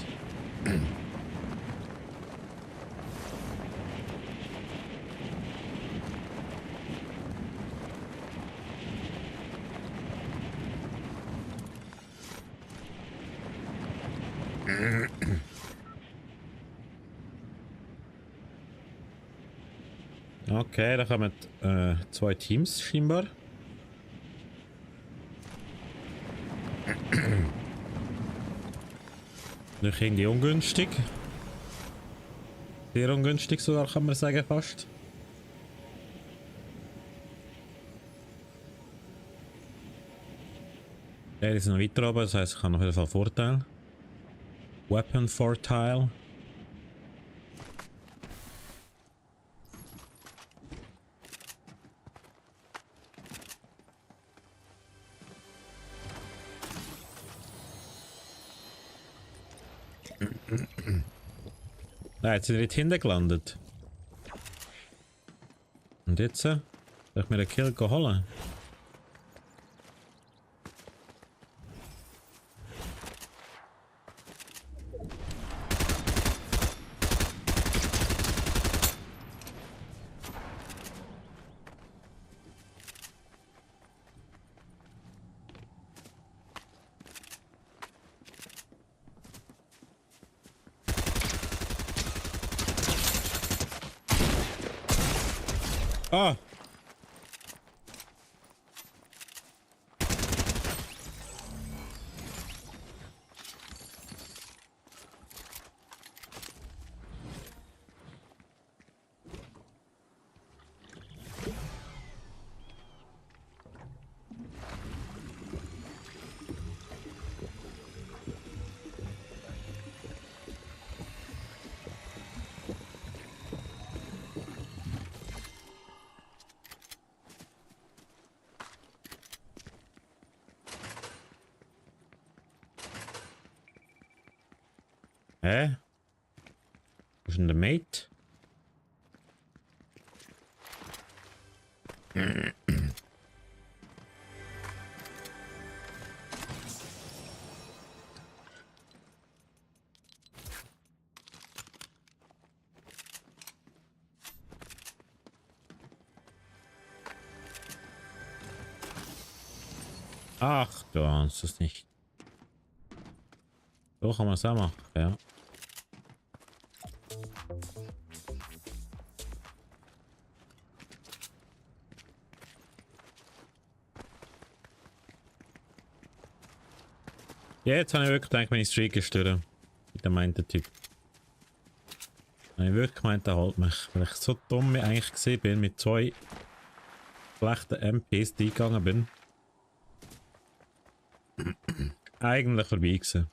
Okay, da kommen zwei Teams scheinbar. Nicht irgendwie ungünstig. Sehr ungünstig sogar, kann man sagen, fast. Ja, die sind noch weiter oben, das heisst, ich habe auf jeden Fall Vorteil. Weapon Vorteil. Nein, jetzt sind wir nicht hinten gelandet. Und jetzt soll ich mir einen Kill holen? Ah! Hä? Wo ist denn der Mate? Ach, da ist das nicht. So kann man es auch machen, ja. Ja, jetzt habe ich wirklich gedacht, meine Streak ist durch. Der meinte Typ. Habe ich wirklich gemeint, der holt mich. Weil ich so dumm eigentlich gesehen bin, mit zwei schlechten MPs, die eingegangen bin. Eigentlich vorbei gewesen.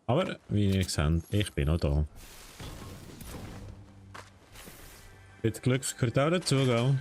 Aber, wie ihr seht, ich bin noch da. Mit Glück gehört auch dazu, gell?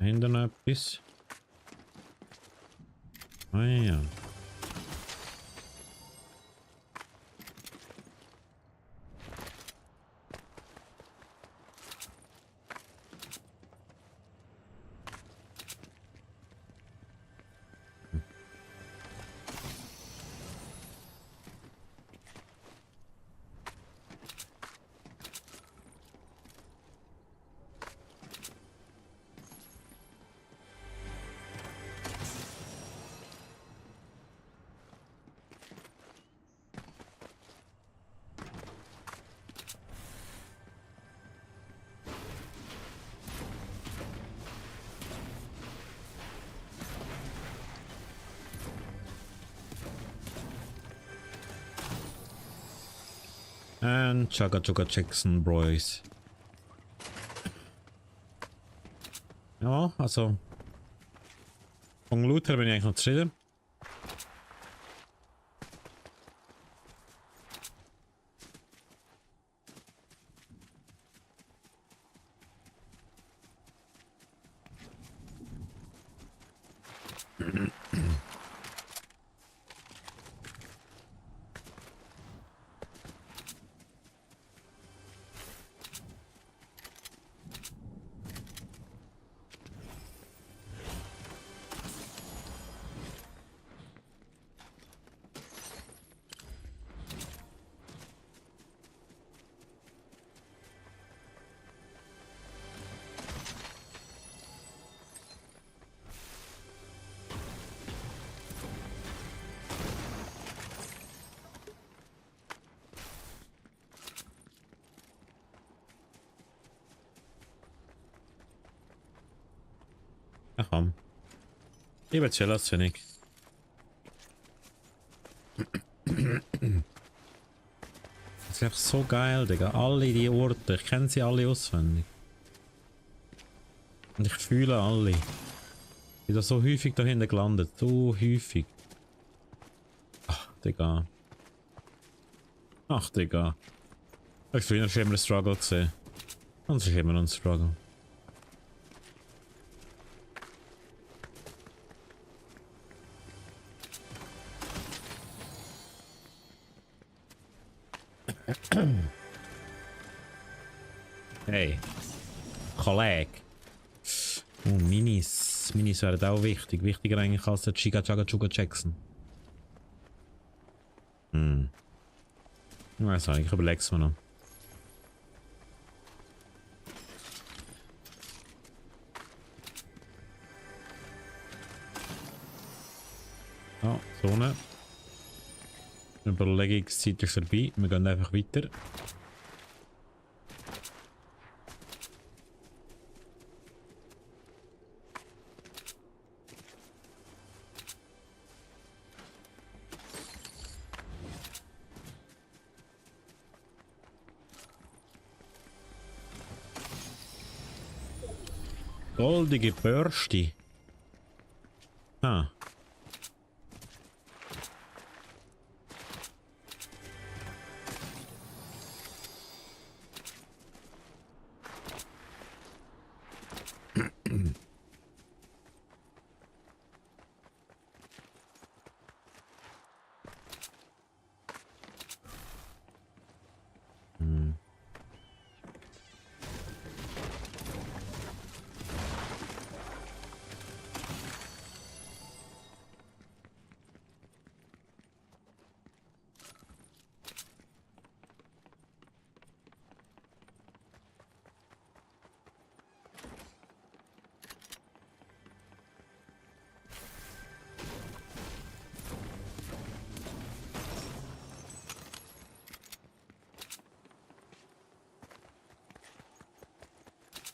Hinten noch etwas. Ah ja. Und Chugga Chugga Jackson Boys. Ja, also. Von Luther bin ich eigentlich noch zufrieden. Ach komm. Lieber chillen, finde ich. Das ist einfach so geil, Digga. Alle die Orte, ich kenne sie alle auswendig. Und ich fühle alle. Ich bin da so häufig dahinter gelandet. So häufig. Ach, Digga. Ach, Digga. Ich bin noch immer ein Struggle gesehen. Und es ist immer noch ein Struggle. Hey. Kollege. Oh, Minis. Minis wären auch wichtig. Wichtiger eigentlich als der Chugga Chugga Jackson. Hm. Ich weiß nicht, ich überlege es mir noch. Ah, Sonne. Überlegungszeit ist vorbei. Wir gehen einfach weiter. Goldige Börste. Ah. Hm.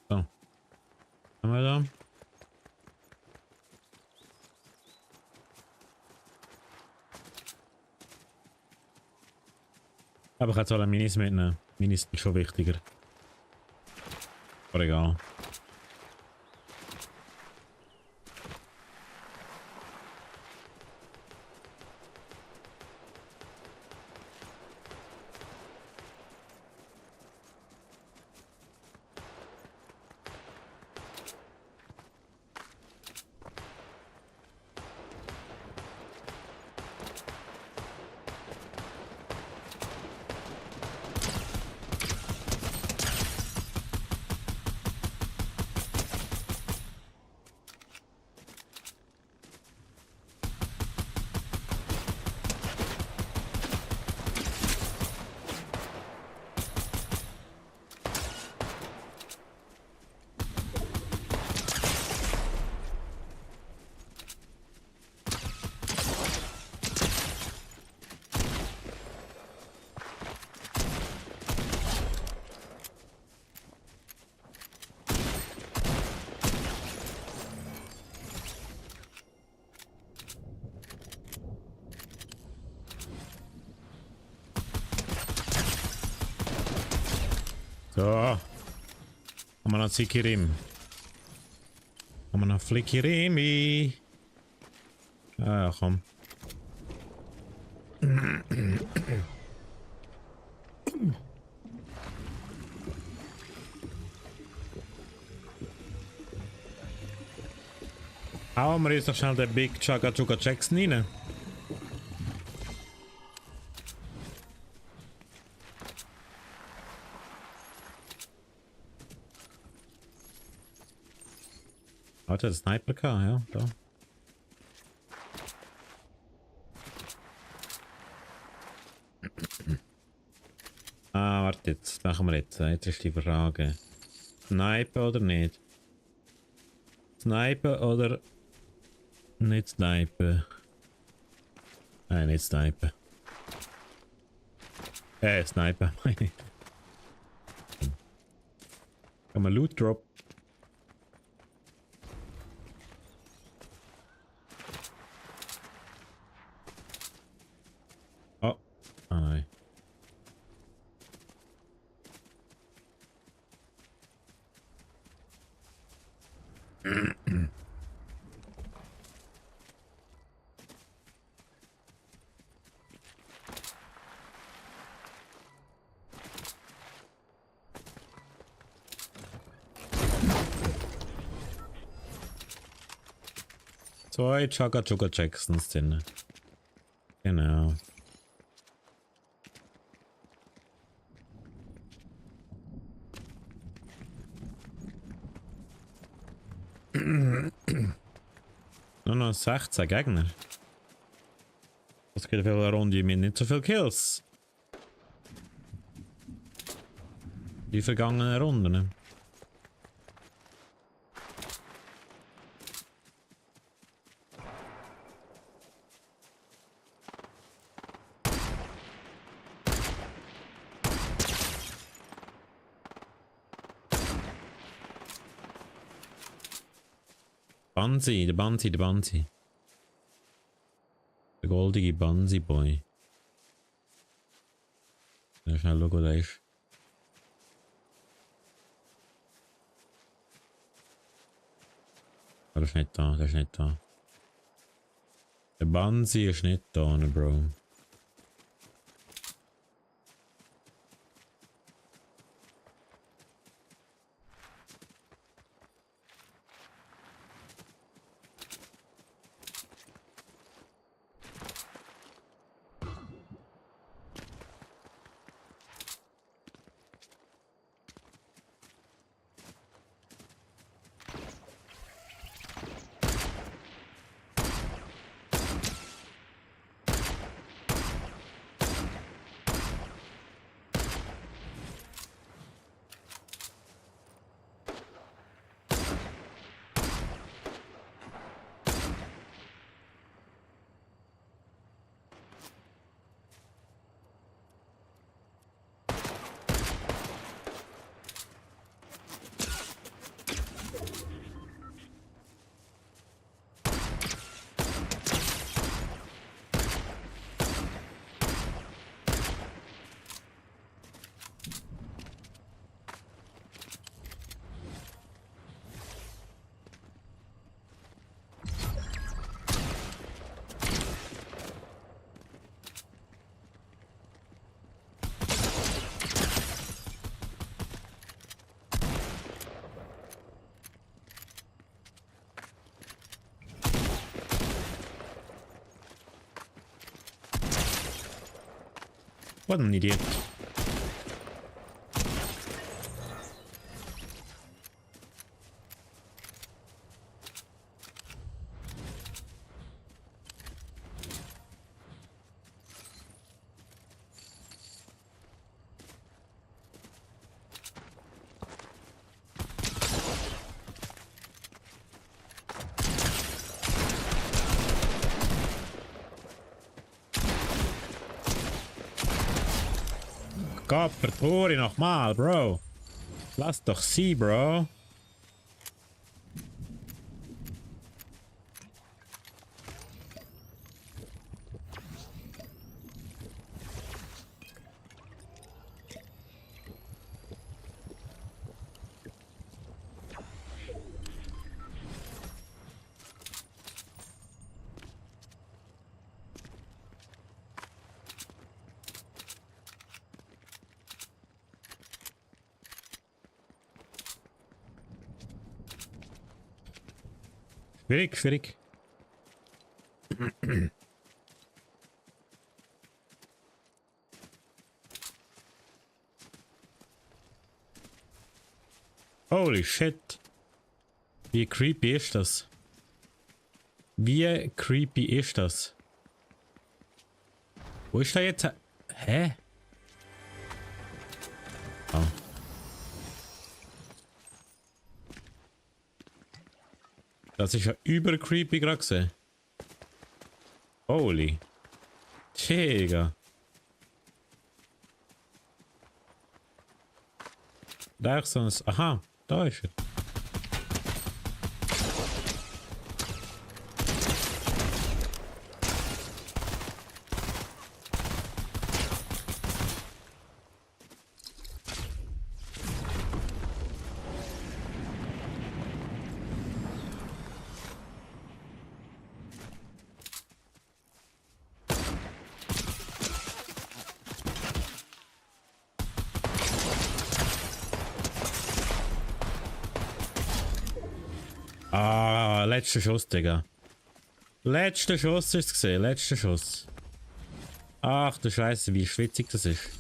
So. Haben wir da? Aber ich kann jetzt alle Minis mitnehmen. Minis sind schon wichtiger. Aber egal. So. Haben wir noch Zikirim? Haben wir noch Flickirimi? Ah, ja, komm. Hauen wir uns doch schnell den Big Chugga Chugga Jackson rein. Hat er den Sniper gehabt, ja, da. Ah, warte, jetzt machen wir jetzt. Jetzt ist die Frage. Snipen oder nicht? Snipen oder nicht snipen? Nein, nicht snipen. Snipen, meine ich. Kann man Loot drop? Oh, ah nein. Zwei Chugga Chugga Jacksons drin. Genau. Nur noch 16 Gegner. Das geht für eine Runde mit nicht so viel Kills. Die vergangenen Runden. Bansi, der Bansi, der Bansi. Der goldige Bansi-Boy. Schnell schauen, wo der ist. Der ist nicht da, der ist nicht da. Der Bansi ist nicht da, ne Bro. What an idiot. Kapper, Tori nochmal, Bro. Lass doch sie, Bro. Schwierig, schwierig. Holy shit. Wie creepy ist das? Wie creepy ist das? Wo ist da jetzt? Hä? Oh. Das ist ja über creepy gerade gesehen. Holy. Digga. Da ist so ein... Aha, da ist er. Ah, letzter Schuss, Digga. Letzter Schuss ist es gesehen, letzter Schuss. Ach du Scheiße, wie schwitzig das ist.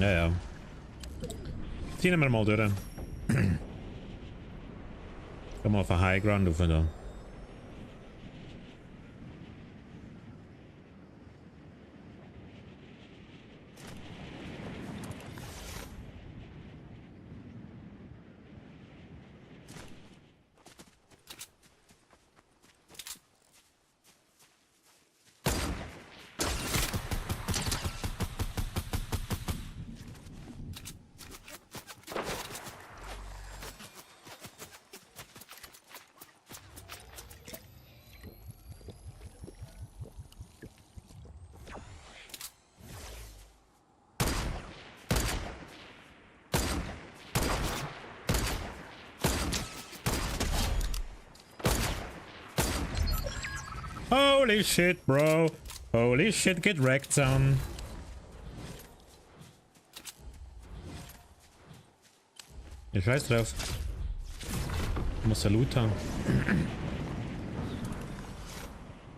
Ja, ja. Ziehen wir mal durch. Gehen wir auf den High Ground rauf da. Holy shit, bro. Holy shit, get wrecked, son. Ich scheiß drauf. Ich muss ja Loot haben.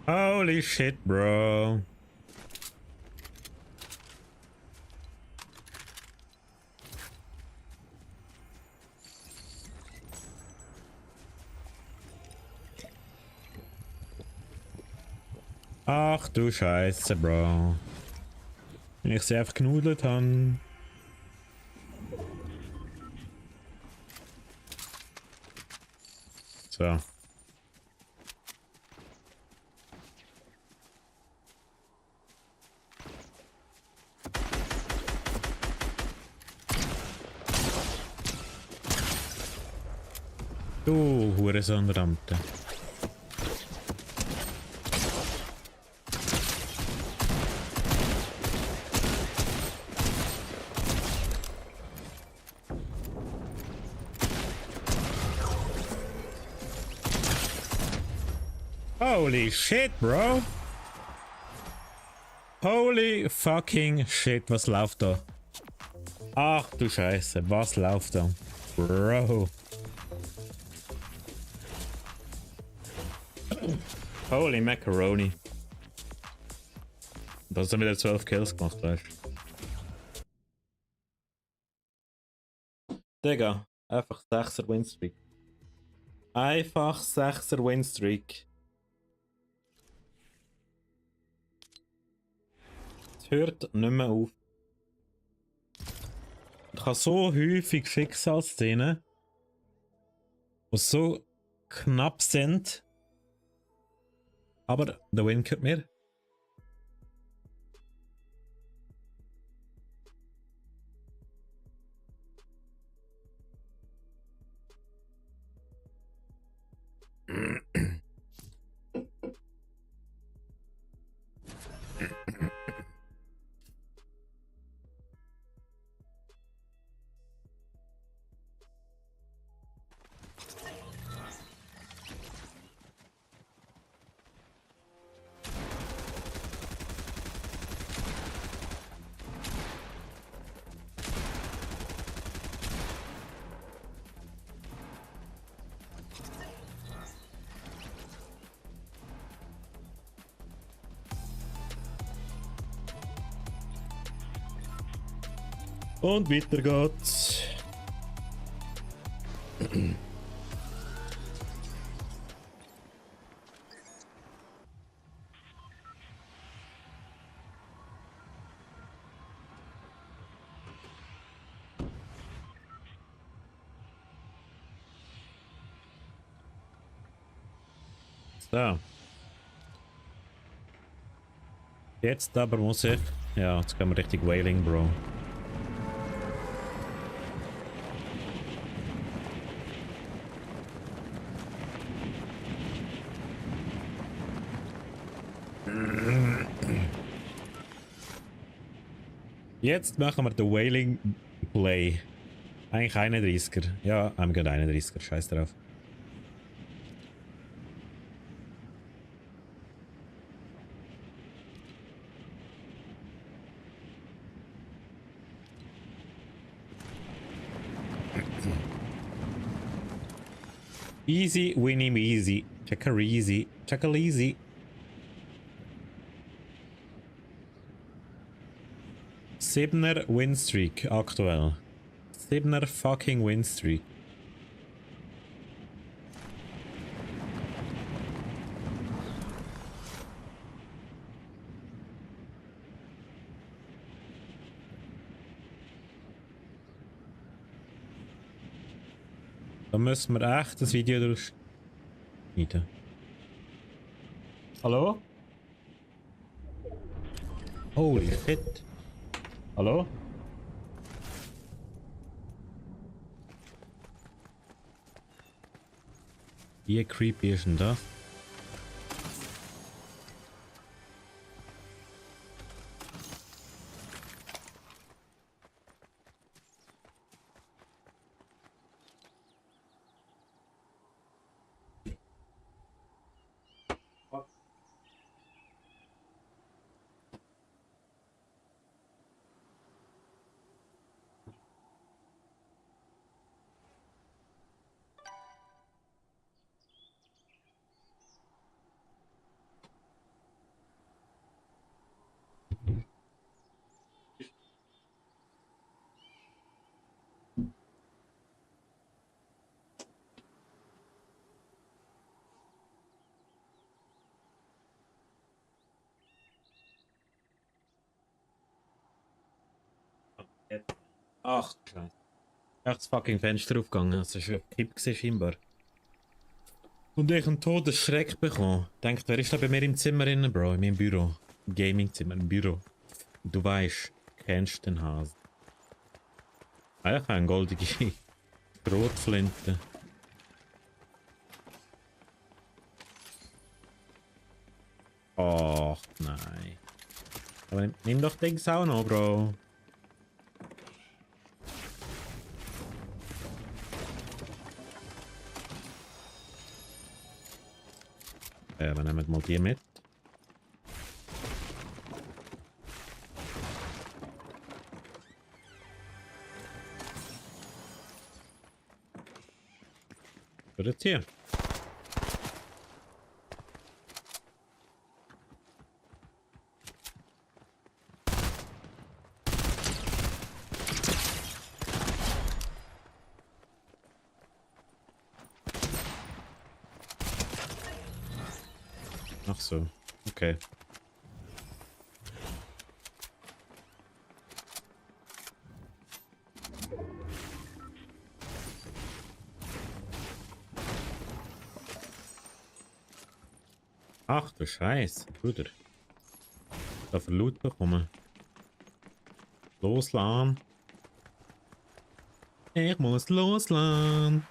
Holy shit, bro. Ach du Scheiße, Bro. Wenn ich sie einfach genudelt habe. So. Du Hurensohn-Rampe. Holy shit, bro. Holy fucking shit, was läuft da? Ach du Scheiße, was läuft da? Bro. Holy Macaroni. Da hast du wieder 12 Kills gemacht, weißt du? Digga, einfach 6er Winstreak. Einfach 6er Winstreak. Es hört nicht mehr auf. Ich habe so häufig Schicksalsszenen, die so knapp sind. Aber der Win gehört mir. Und weiter geht's. So. Jetzt aber muss ich. Ja, jetzt gehen wir richtig Wailing, Bro. Jetzt machen wir den Wailing Play. Eigentlich 31er. Ja, haben wir gerade 31er. Scheiß drauf. Easy, winny, easy. Check her easy. Check her easy. 7er Winstreak aktuell. 7er fucking Winstreak. Da müssen wir echt das Video durchschneiden. Hallo? Holy shit. Hallo? Wie creepy ist denn das? Ach, Scheiße. Echt das fucking Fenster aufgegangen. Das ist ein Kipp gewesen, scheinbar. Und ich einen Todesschreck bekommen. Denkt, wer ist da bei mir im Zimmer innen, Bro? In meinem Büro. Im Gamingzimmer, im Büro. Du weißt, kennst den Hasen. Ah, ich habe eine goldige Schrotflinte. Ach, nein. Aber nimm doch Dings auch noch, Bro. Wir nehmen mal die mit. wird jetzt hier. Ach so, okay. Ach du Scheiße, Bruder. Da für Loot bekommen. Losladen. Ich muss losladen.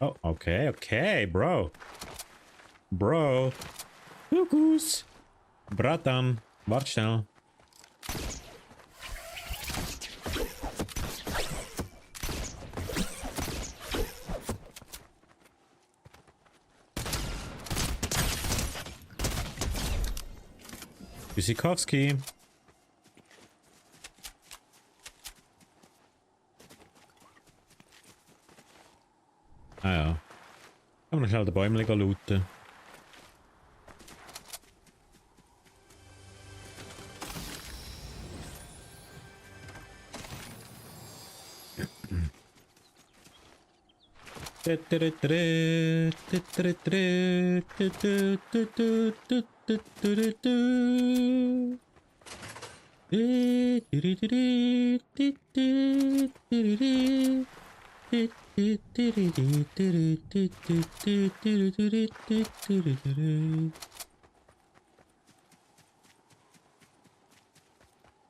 Oh, okay, okay, Bro. Bro. Kuckuck. Bratan. Warte schnell. Tschüssikowski. Ah ja. Kann man noch schnell den Bäumchen looten.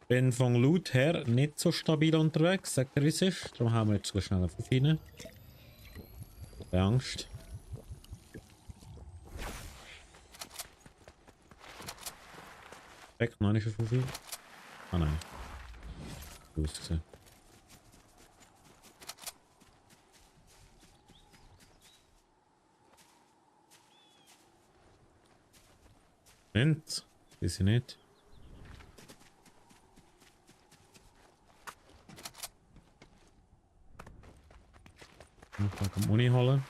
Bin von Loot her nicht so stabil unterwegs, sagt er, wie es ist. Darum haben wir jetzt so schnell auf rein. Keine Angst. Weg, noch nicht so viel. Ah nein. Gut gesehen. Moment, weiß ich nicht. Ich kann Muni holen.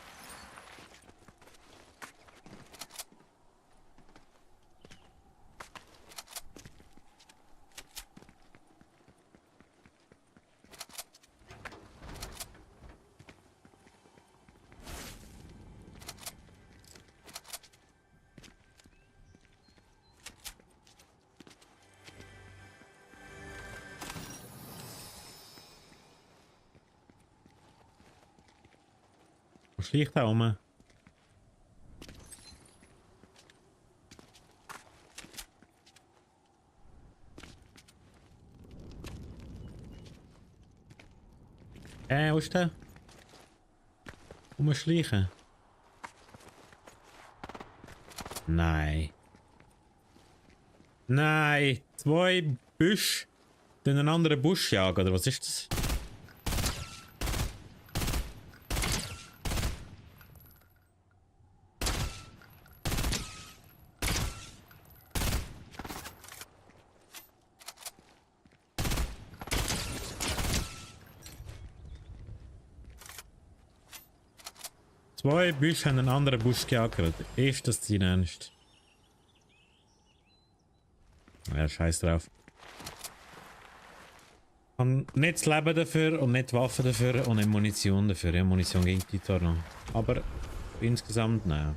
Was liegt da rum? Wo ist der? Umschleichen. Nein. Nein. Zwei Büsche in einen anderen Busch jagen, oder was ist das? Zwei Büsche haben einen anderen Busch gejagert. Ist das dein Ernst? Ja, scheiß drauf. Ich habe nicht das Leben dafür und nicht die Waffen dafür und nicht Munition dafür. Ja, Munition ging die zwar noch. Aber insgesamt, nein.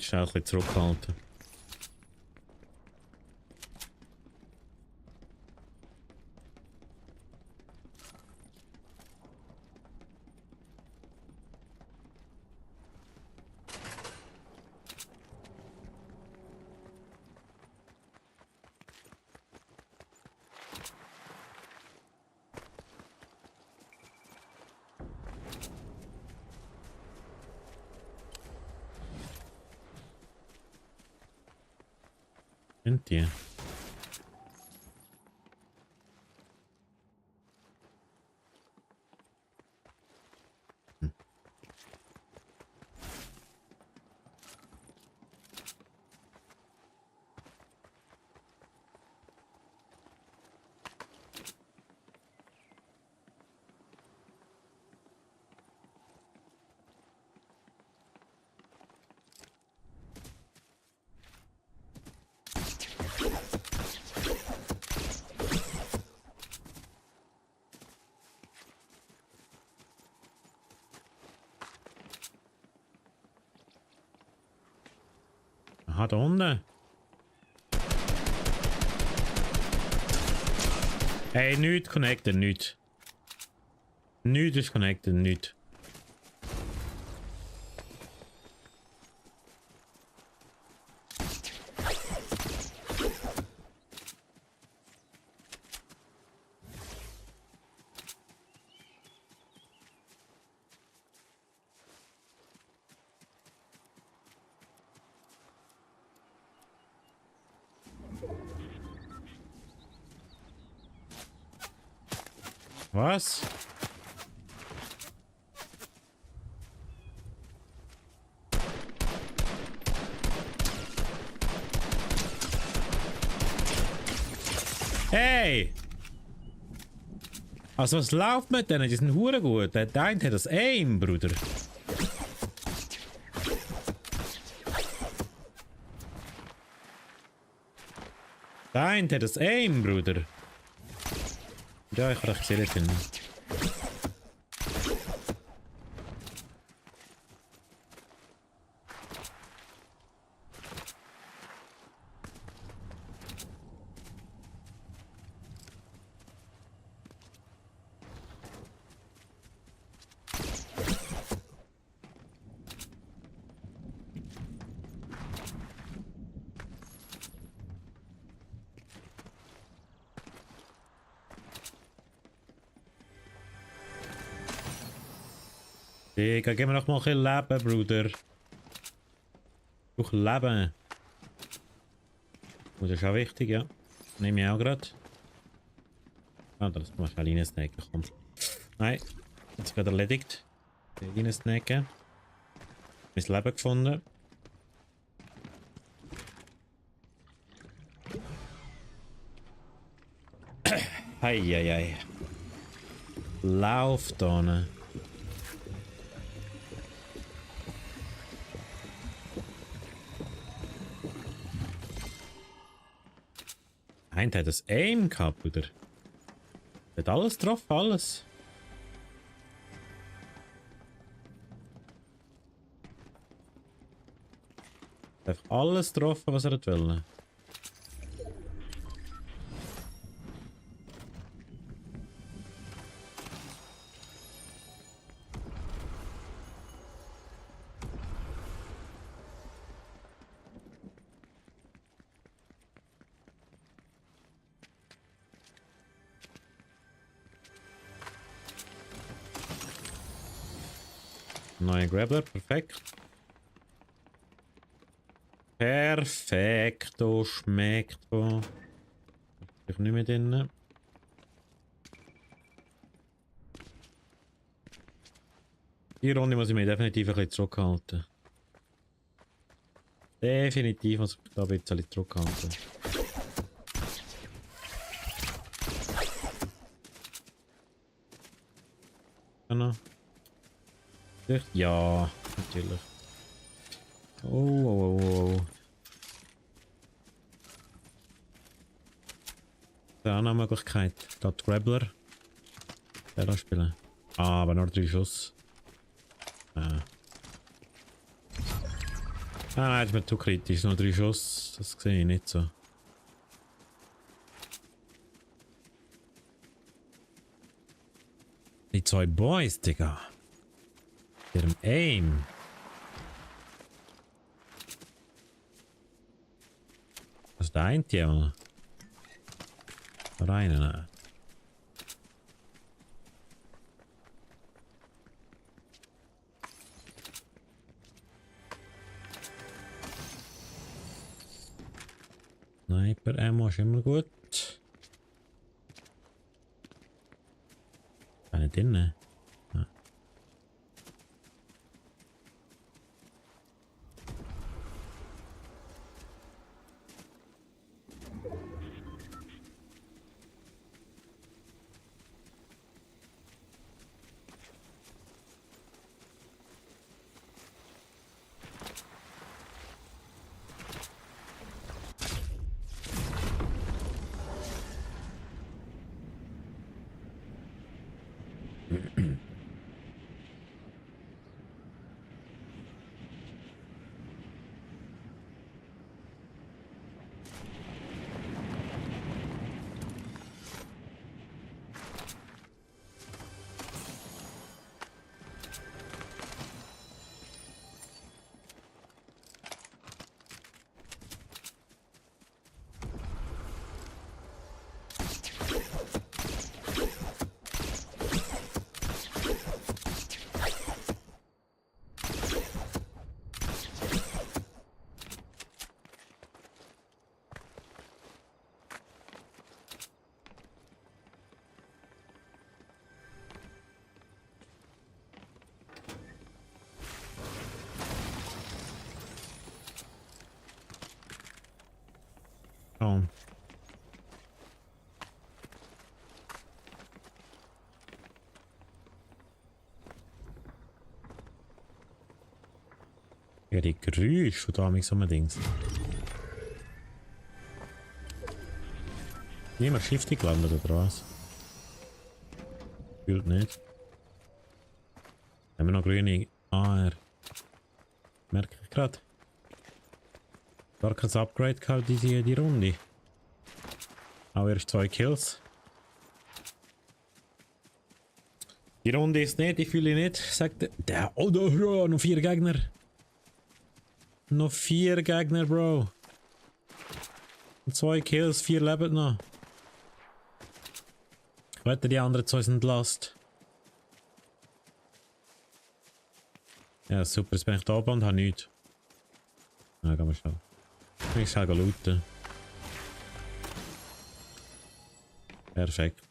Schnell ein bisschen zurückhalten. Sind die? Aha, da unten. Hey, nichts connected, nichts. Nichts ist connected, nichts. Was? Hey! Also was läuft mit denen? Die sind hure gut. Der eine hat das Aim, Bruder. Der eine hat das Aim, Bruder. Ja, ich kann dich gesehen finden. Digga, gib mir noch mal ein bisschen Leben, Bruder. Ich Leben. Und das ist auch wichtig, ja. Nehme ich auch gerade. Ah, das muss ich reinsnacken, komm. Nein, jetzt gerade erledigt. Reinsnacken. Mein Leben gefunden. Heieiei. Lauf da ne. Ein hat das Aim gehabt, oder? Hat alles drauf, alles. Hat alles drauf, was er will. Neuer Grappler, perfekt. Perfekto, schmeckt. Ich nicht mehr drin. Die Runde muss ich mich definitiv ein bisschen zurückhalten. Definitiv muss ich da ein bisschen zurückhalten. Genau. Ja, natürlich. Oh. Da auch noch eine Möglichkeit. Da die Grappler. Der da spielen. Ah, aber nur 3 Schuss. Ah. Nein, das ist mir zu kritisch. Nur 3 Schuss. Das sehe ich nicht so. Die 2 Boys, Digga. Ihrem Aim. Was ist der eine hier? Rein, ne? Sniper Ammo ist immer gut. Keine drin. Ja. Oh. Ja, die Geräusche von da so ein Dings. Niemand Shifty gelandet oder was? Fühlt nicht. Haben wir noch grüne AR? Merke ich gerade. Gar kein Upgrade gehabt die Runde. Auch erst 2 Kills. Die Runde ist nicht, ich fühle nicht, sagt der. Oh, da, noch 4 Gegner. Noch 4 Gegner, Bro. 2 Kills, 4 leben noch. Ich wette, die anderen 2 sind lost. Ja, super, jetzt bin ich da oben und habe nichts. Ja, gehen wir schnell. Ich schnell looten. Perfekt.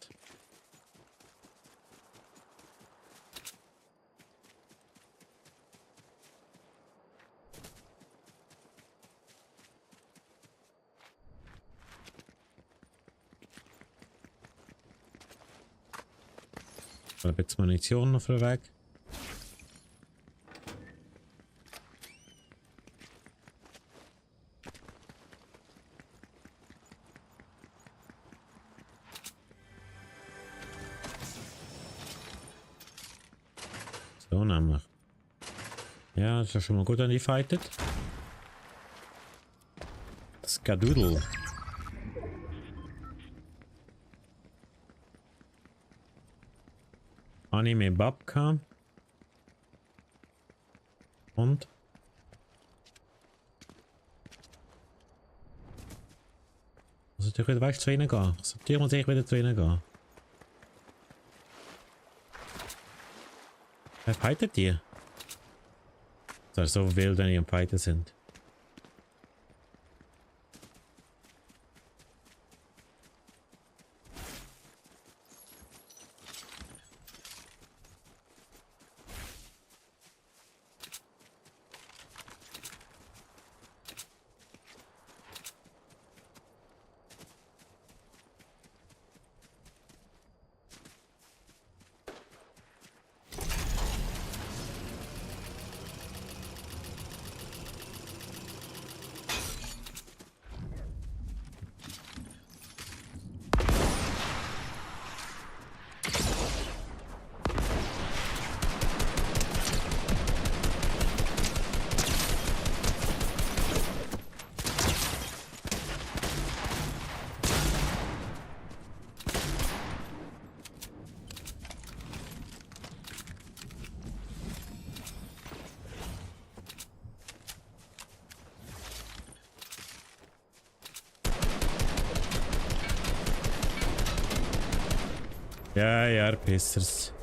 Ich habe jetzt Munition auf dem Weg. So nämlich. Ja, das ist ja schon mal gut, wenn die fightet. Skadoodle. Anime Babka. Und? Also natürlich wieder weißt, zu ihnen gehen. Also natürlich muss ich wieder zu ihnen gehen. Wer fightet die? Das ist so wild, wenn die am Fighten sind. Ja, Pissers.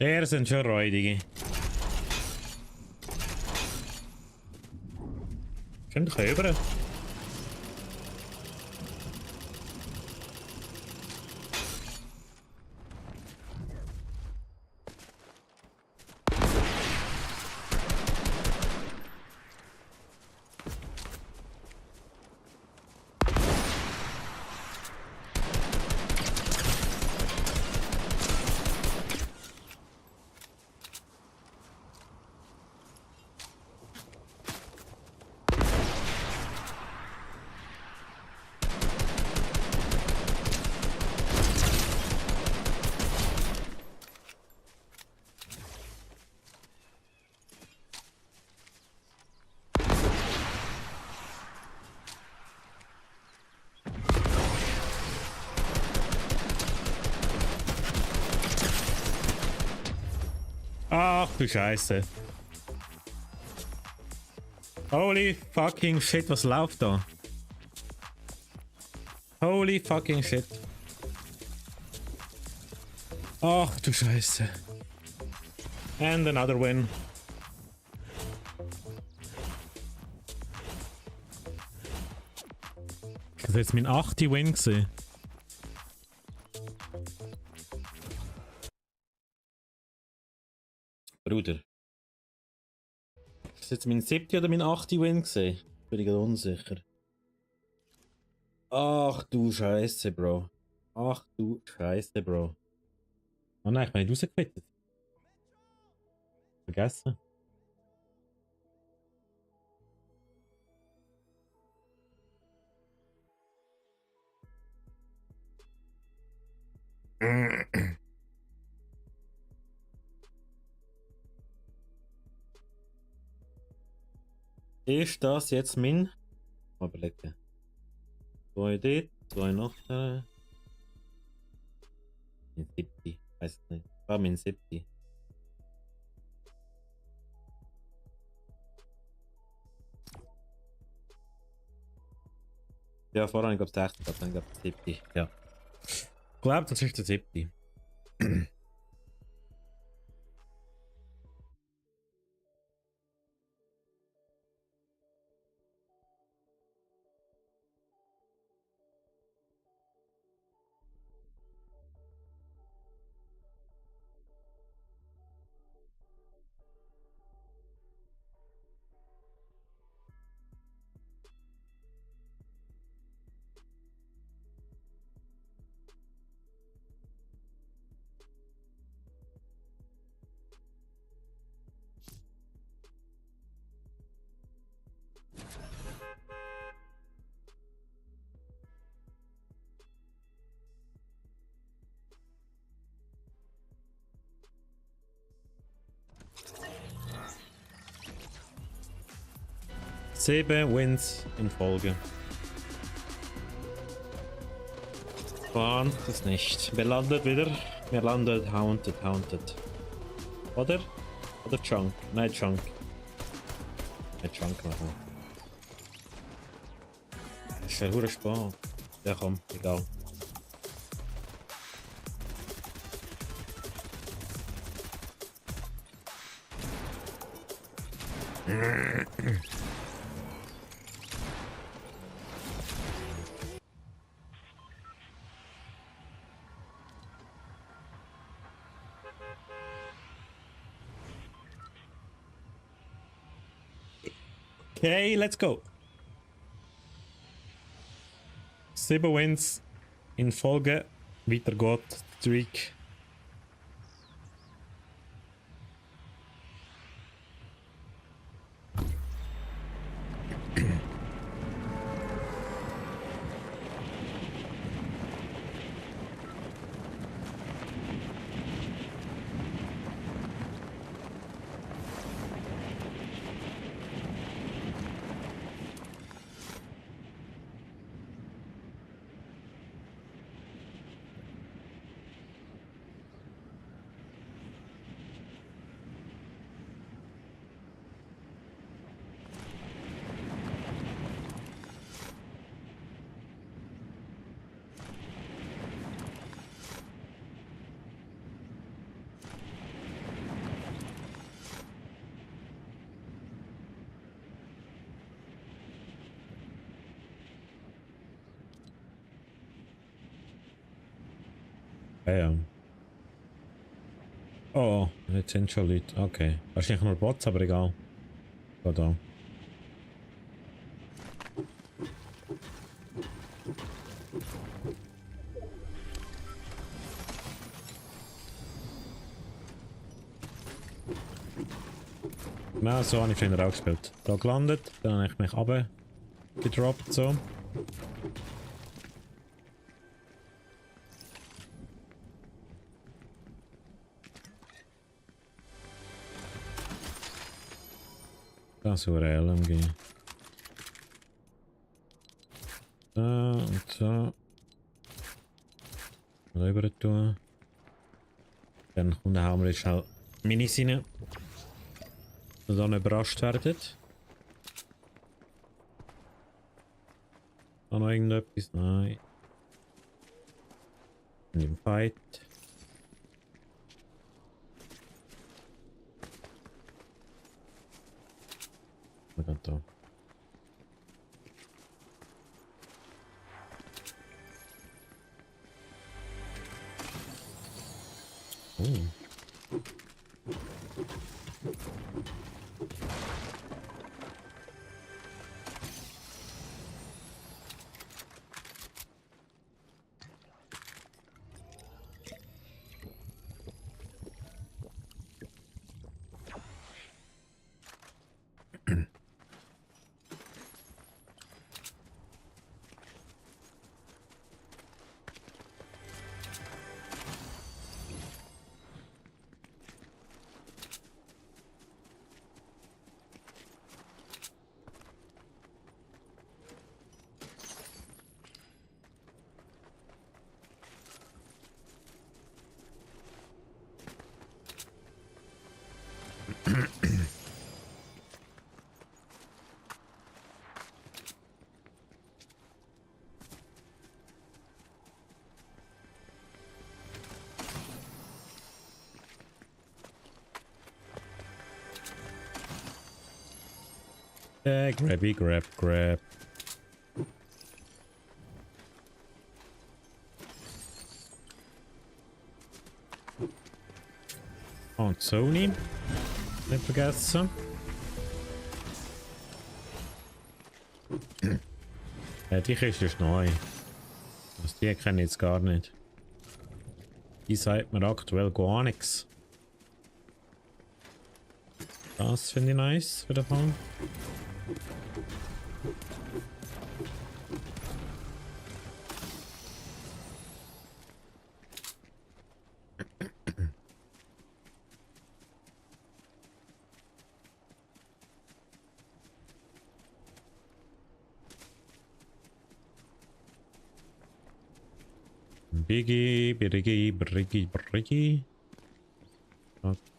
Er sind schon räudige. Schön rüber. Ach du Scheiße. Holy fucking shit, was läuft da? Holy fucking shit. Ach du Scheiße. And another win. Das ist jetzt mein 8. Win gewesen. Bruder. Ist das jetzt mein 7. oder mein 8. Win gewesen? Bin ich gerade unsicher. Ach du Scheiße, Bro. Ach du Scheiße, Bro. Oh nein, ich bin nicht rausgequittet. Vergessen. Ist das jetzt mein... Mal überlegen. 2 dort, 2 noch da. Mein 7. Weiß es nicht. War mein 7. Ja, vorher gab es 6, dann gab es 7. Ja. Ich glaube, das ist der 7. Sieben Wins in Folge. Waren das nicht. Wer landet wieder? Wer landet Haunted. Oder? Oder Chunk? Nein, Chunk. Nicht Chunk machen. Das ist ja hure spannend. Ja komm, egal. Okay, let's go. 7 Wins in Folge. Weiter geht Streak. Ja, ja. Oh, jetzt sind schon Leute. Okay. Wahrscheinlich nur Bots, aber egal. Da, da. Na, so habe ich früher auch gespielt. Da gelandet, dann habe ich mich runter gedroppt, so. Das war ein LMG. Da und so. Rüber tun. Dann hauen wir schnell Minis rein. Und dann überrascht werden. Da noch irgendetwas? Nein. Und im Fight. Wir gehen da. Oh. Grabby, grab. Und Sony. Nicht vergessen. Die Kiste ist neu. Also die kenne ich jetzt gar nicht. Die sagt mir aktuell gar nichts. Das finde ich nice für den Fall. Briggy.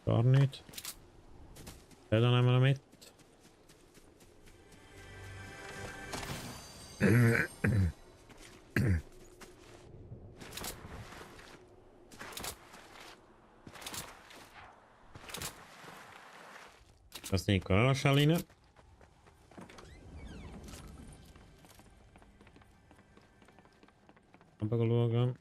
Gar nicht. Ja, dann nehmen wir noch mit. Das nicht Garage rein. Aber schauen.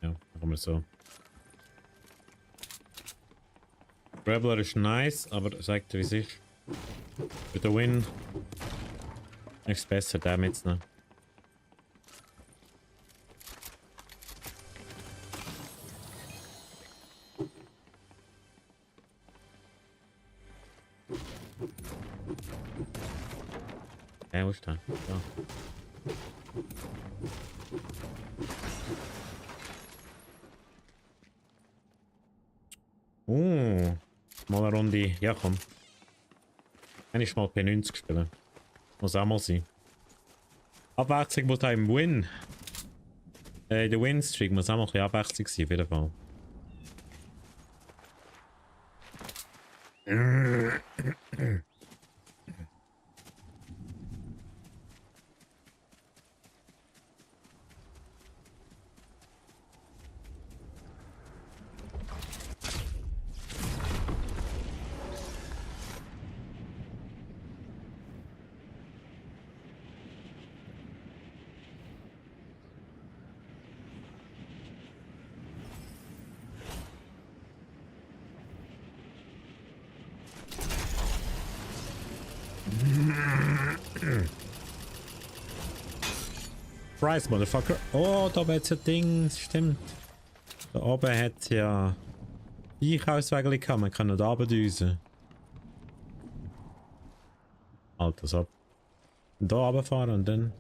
Ja, machen wir so. Graveler ist nice, aber sagt wie es ist. Für den Win ist es besser, damit zu nehmen. Wo ist der? Da. Mal eine Runde. Ja, komm. Kann ich mal P90 spielen. Muss auch mal sein. Abwechslung muss einem Win. Der Winstreak muss auch mal ein bisschen Abwechslung sein, auf jeden Fall. Price, Motherfucker. Oh, da oben hat es ja Dings, stimmt. Da oben hat es ja Einkaufswege gehabt, man kann nicht runterdüsen. Alter, so. Da runterfahren und dann...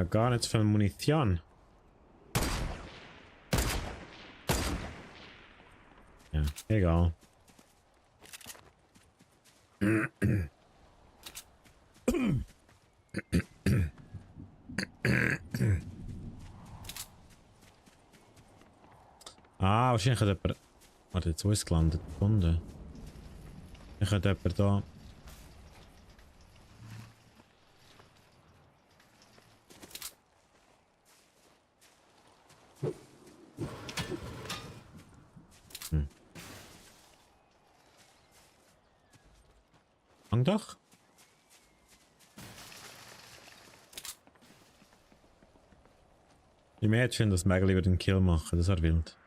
gar nicht viel Munition. Ja, egal. Wahrscheinlich hat jemand... Warte, jetzt wo ist es gelandet? Bunde. Ich hat jemand da... Fang doch. Die Mädchen das Mägel über den Kill machen, das war wild.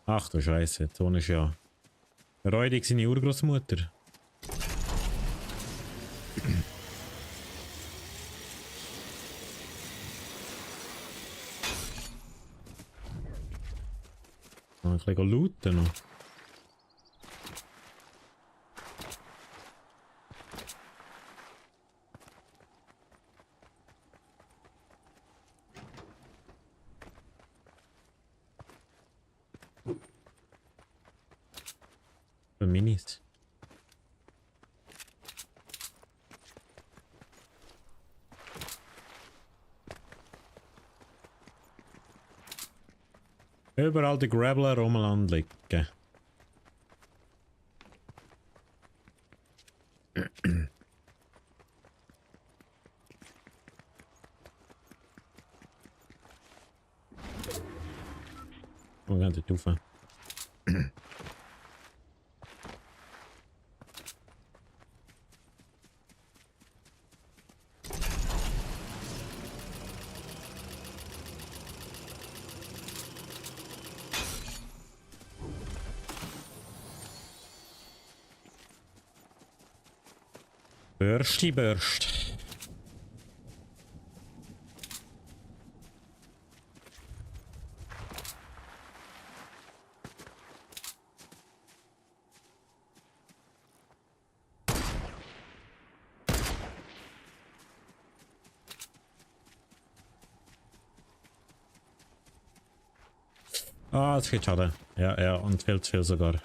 Ach du Scheiße, Ton ist ja... Räudig seine Urgroßmutter. Ein bisschen looten noch. Für Minis. Überall die Grabbler umeinander liegen. Oh, wir gehen dort rauf. Bürsti Bürst. Ah, das geht schade. Ja, ja, und viel zu viel sogar.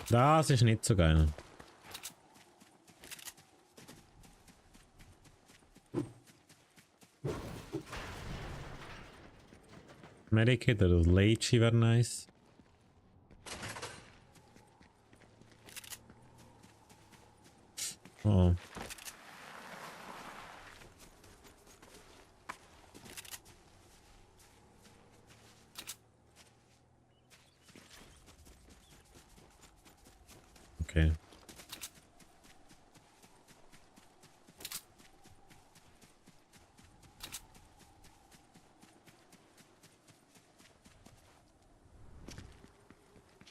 Das ist nicht so geil. Medikit oder Leichy wäre nice. Oh. Okay.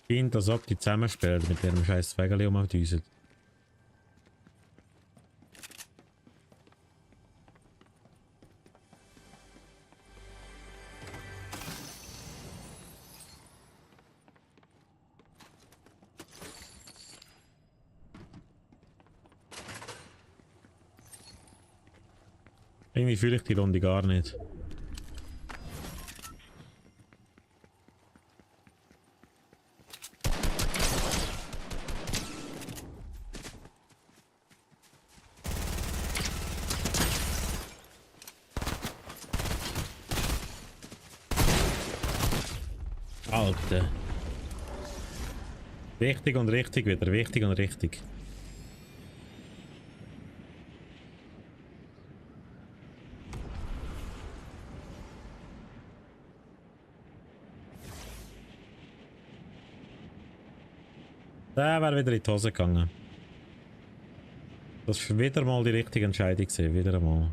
Scheint, als ob die zusammenspielen mit ihrem scheiß Wägeli umdüsen. Irgendwie fühle ich die Runde gar nicht. Alter. Wichtig und richtig wieder, wichtig und richtig. Der wäre wieder in die Hose gegangen. Das war wieder mal die richtige Entscheidung gewesen, wieder einmal.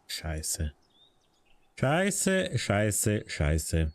Scheiße. Scheiße, scheiße, scheiße.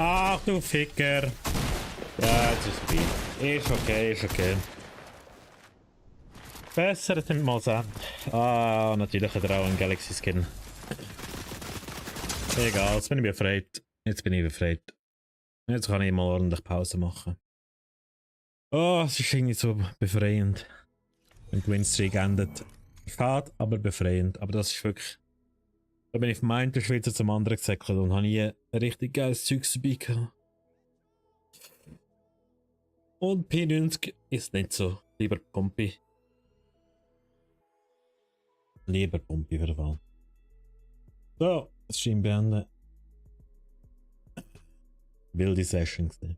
Ach du Ficker. Ja, jetzt ist vorbei. Ist okay, ist okay. Besser als im Mosa. Ah, natürlich hat er auch einen Galaxy Skin. Egal, jetzt bin ich befreit. Jetzt bin ich befreit. Jetzt kann ich mal ordentlich Pause machen. Oh, es ist irgendwie so befreiend. Wenn die Winstreak endet. Schade, aber befreiend. Aber das ist wirklich... Da bin ich vom einen Schweizer zum anderen gesäckelt und habe nie ein richtig geiles Zeugs dabei gehabt. Und P90 ist nicht so. Lieber Pumpi. Lieber Pumpi für den Fall. So, das Stream beenden. Wilde Session gewesen.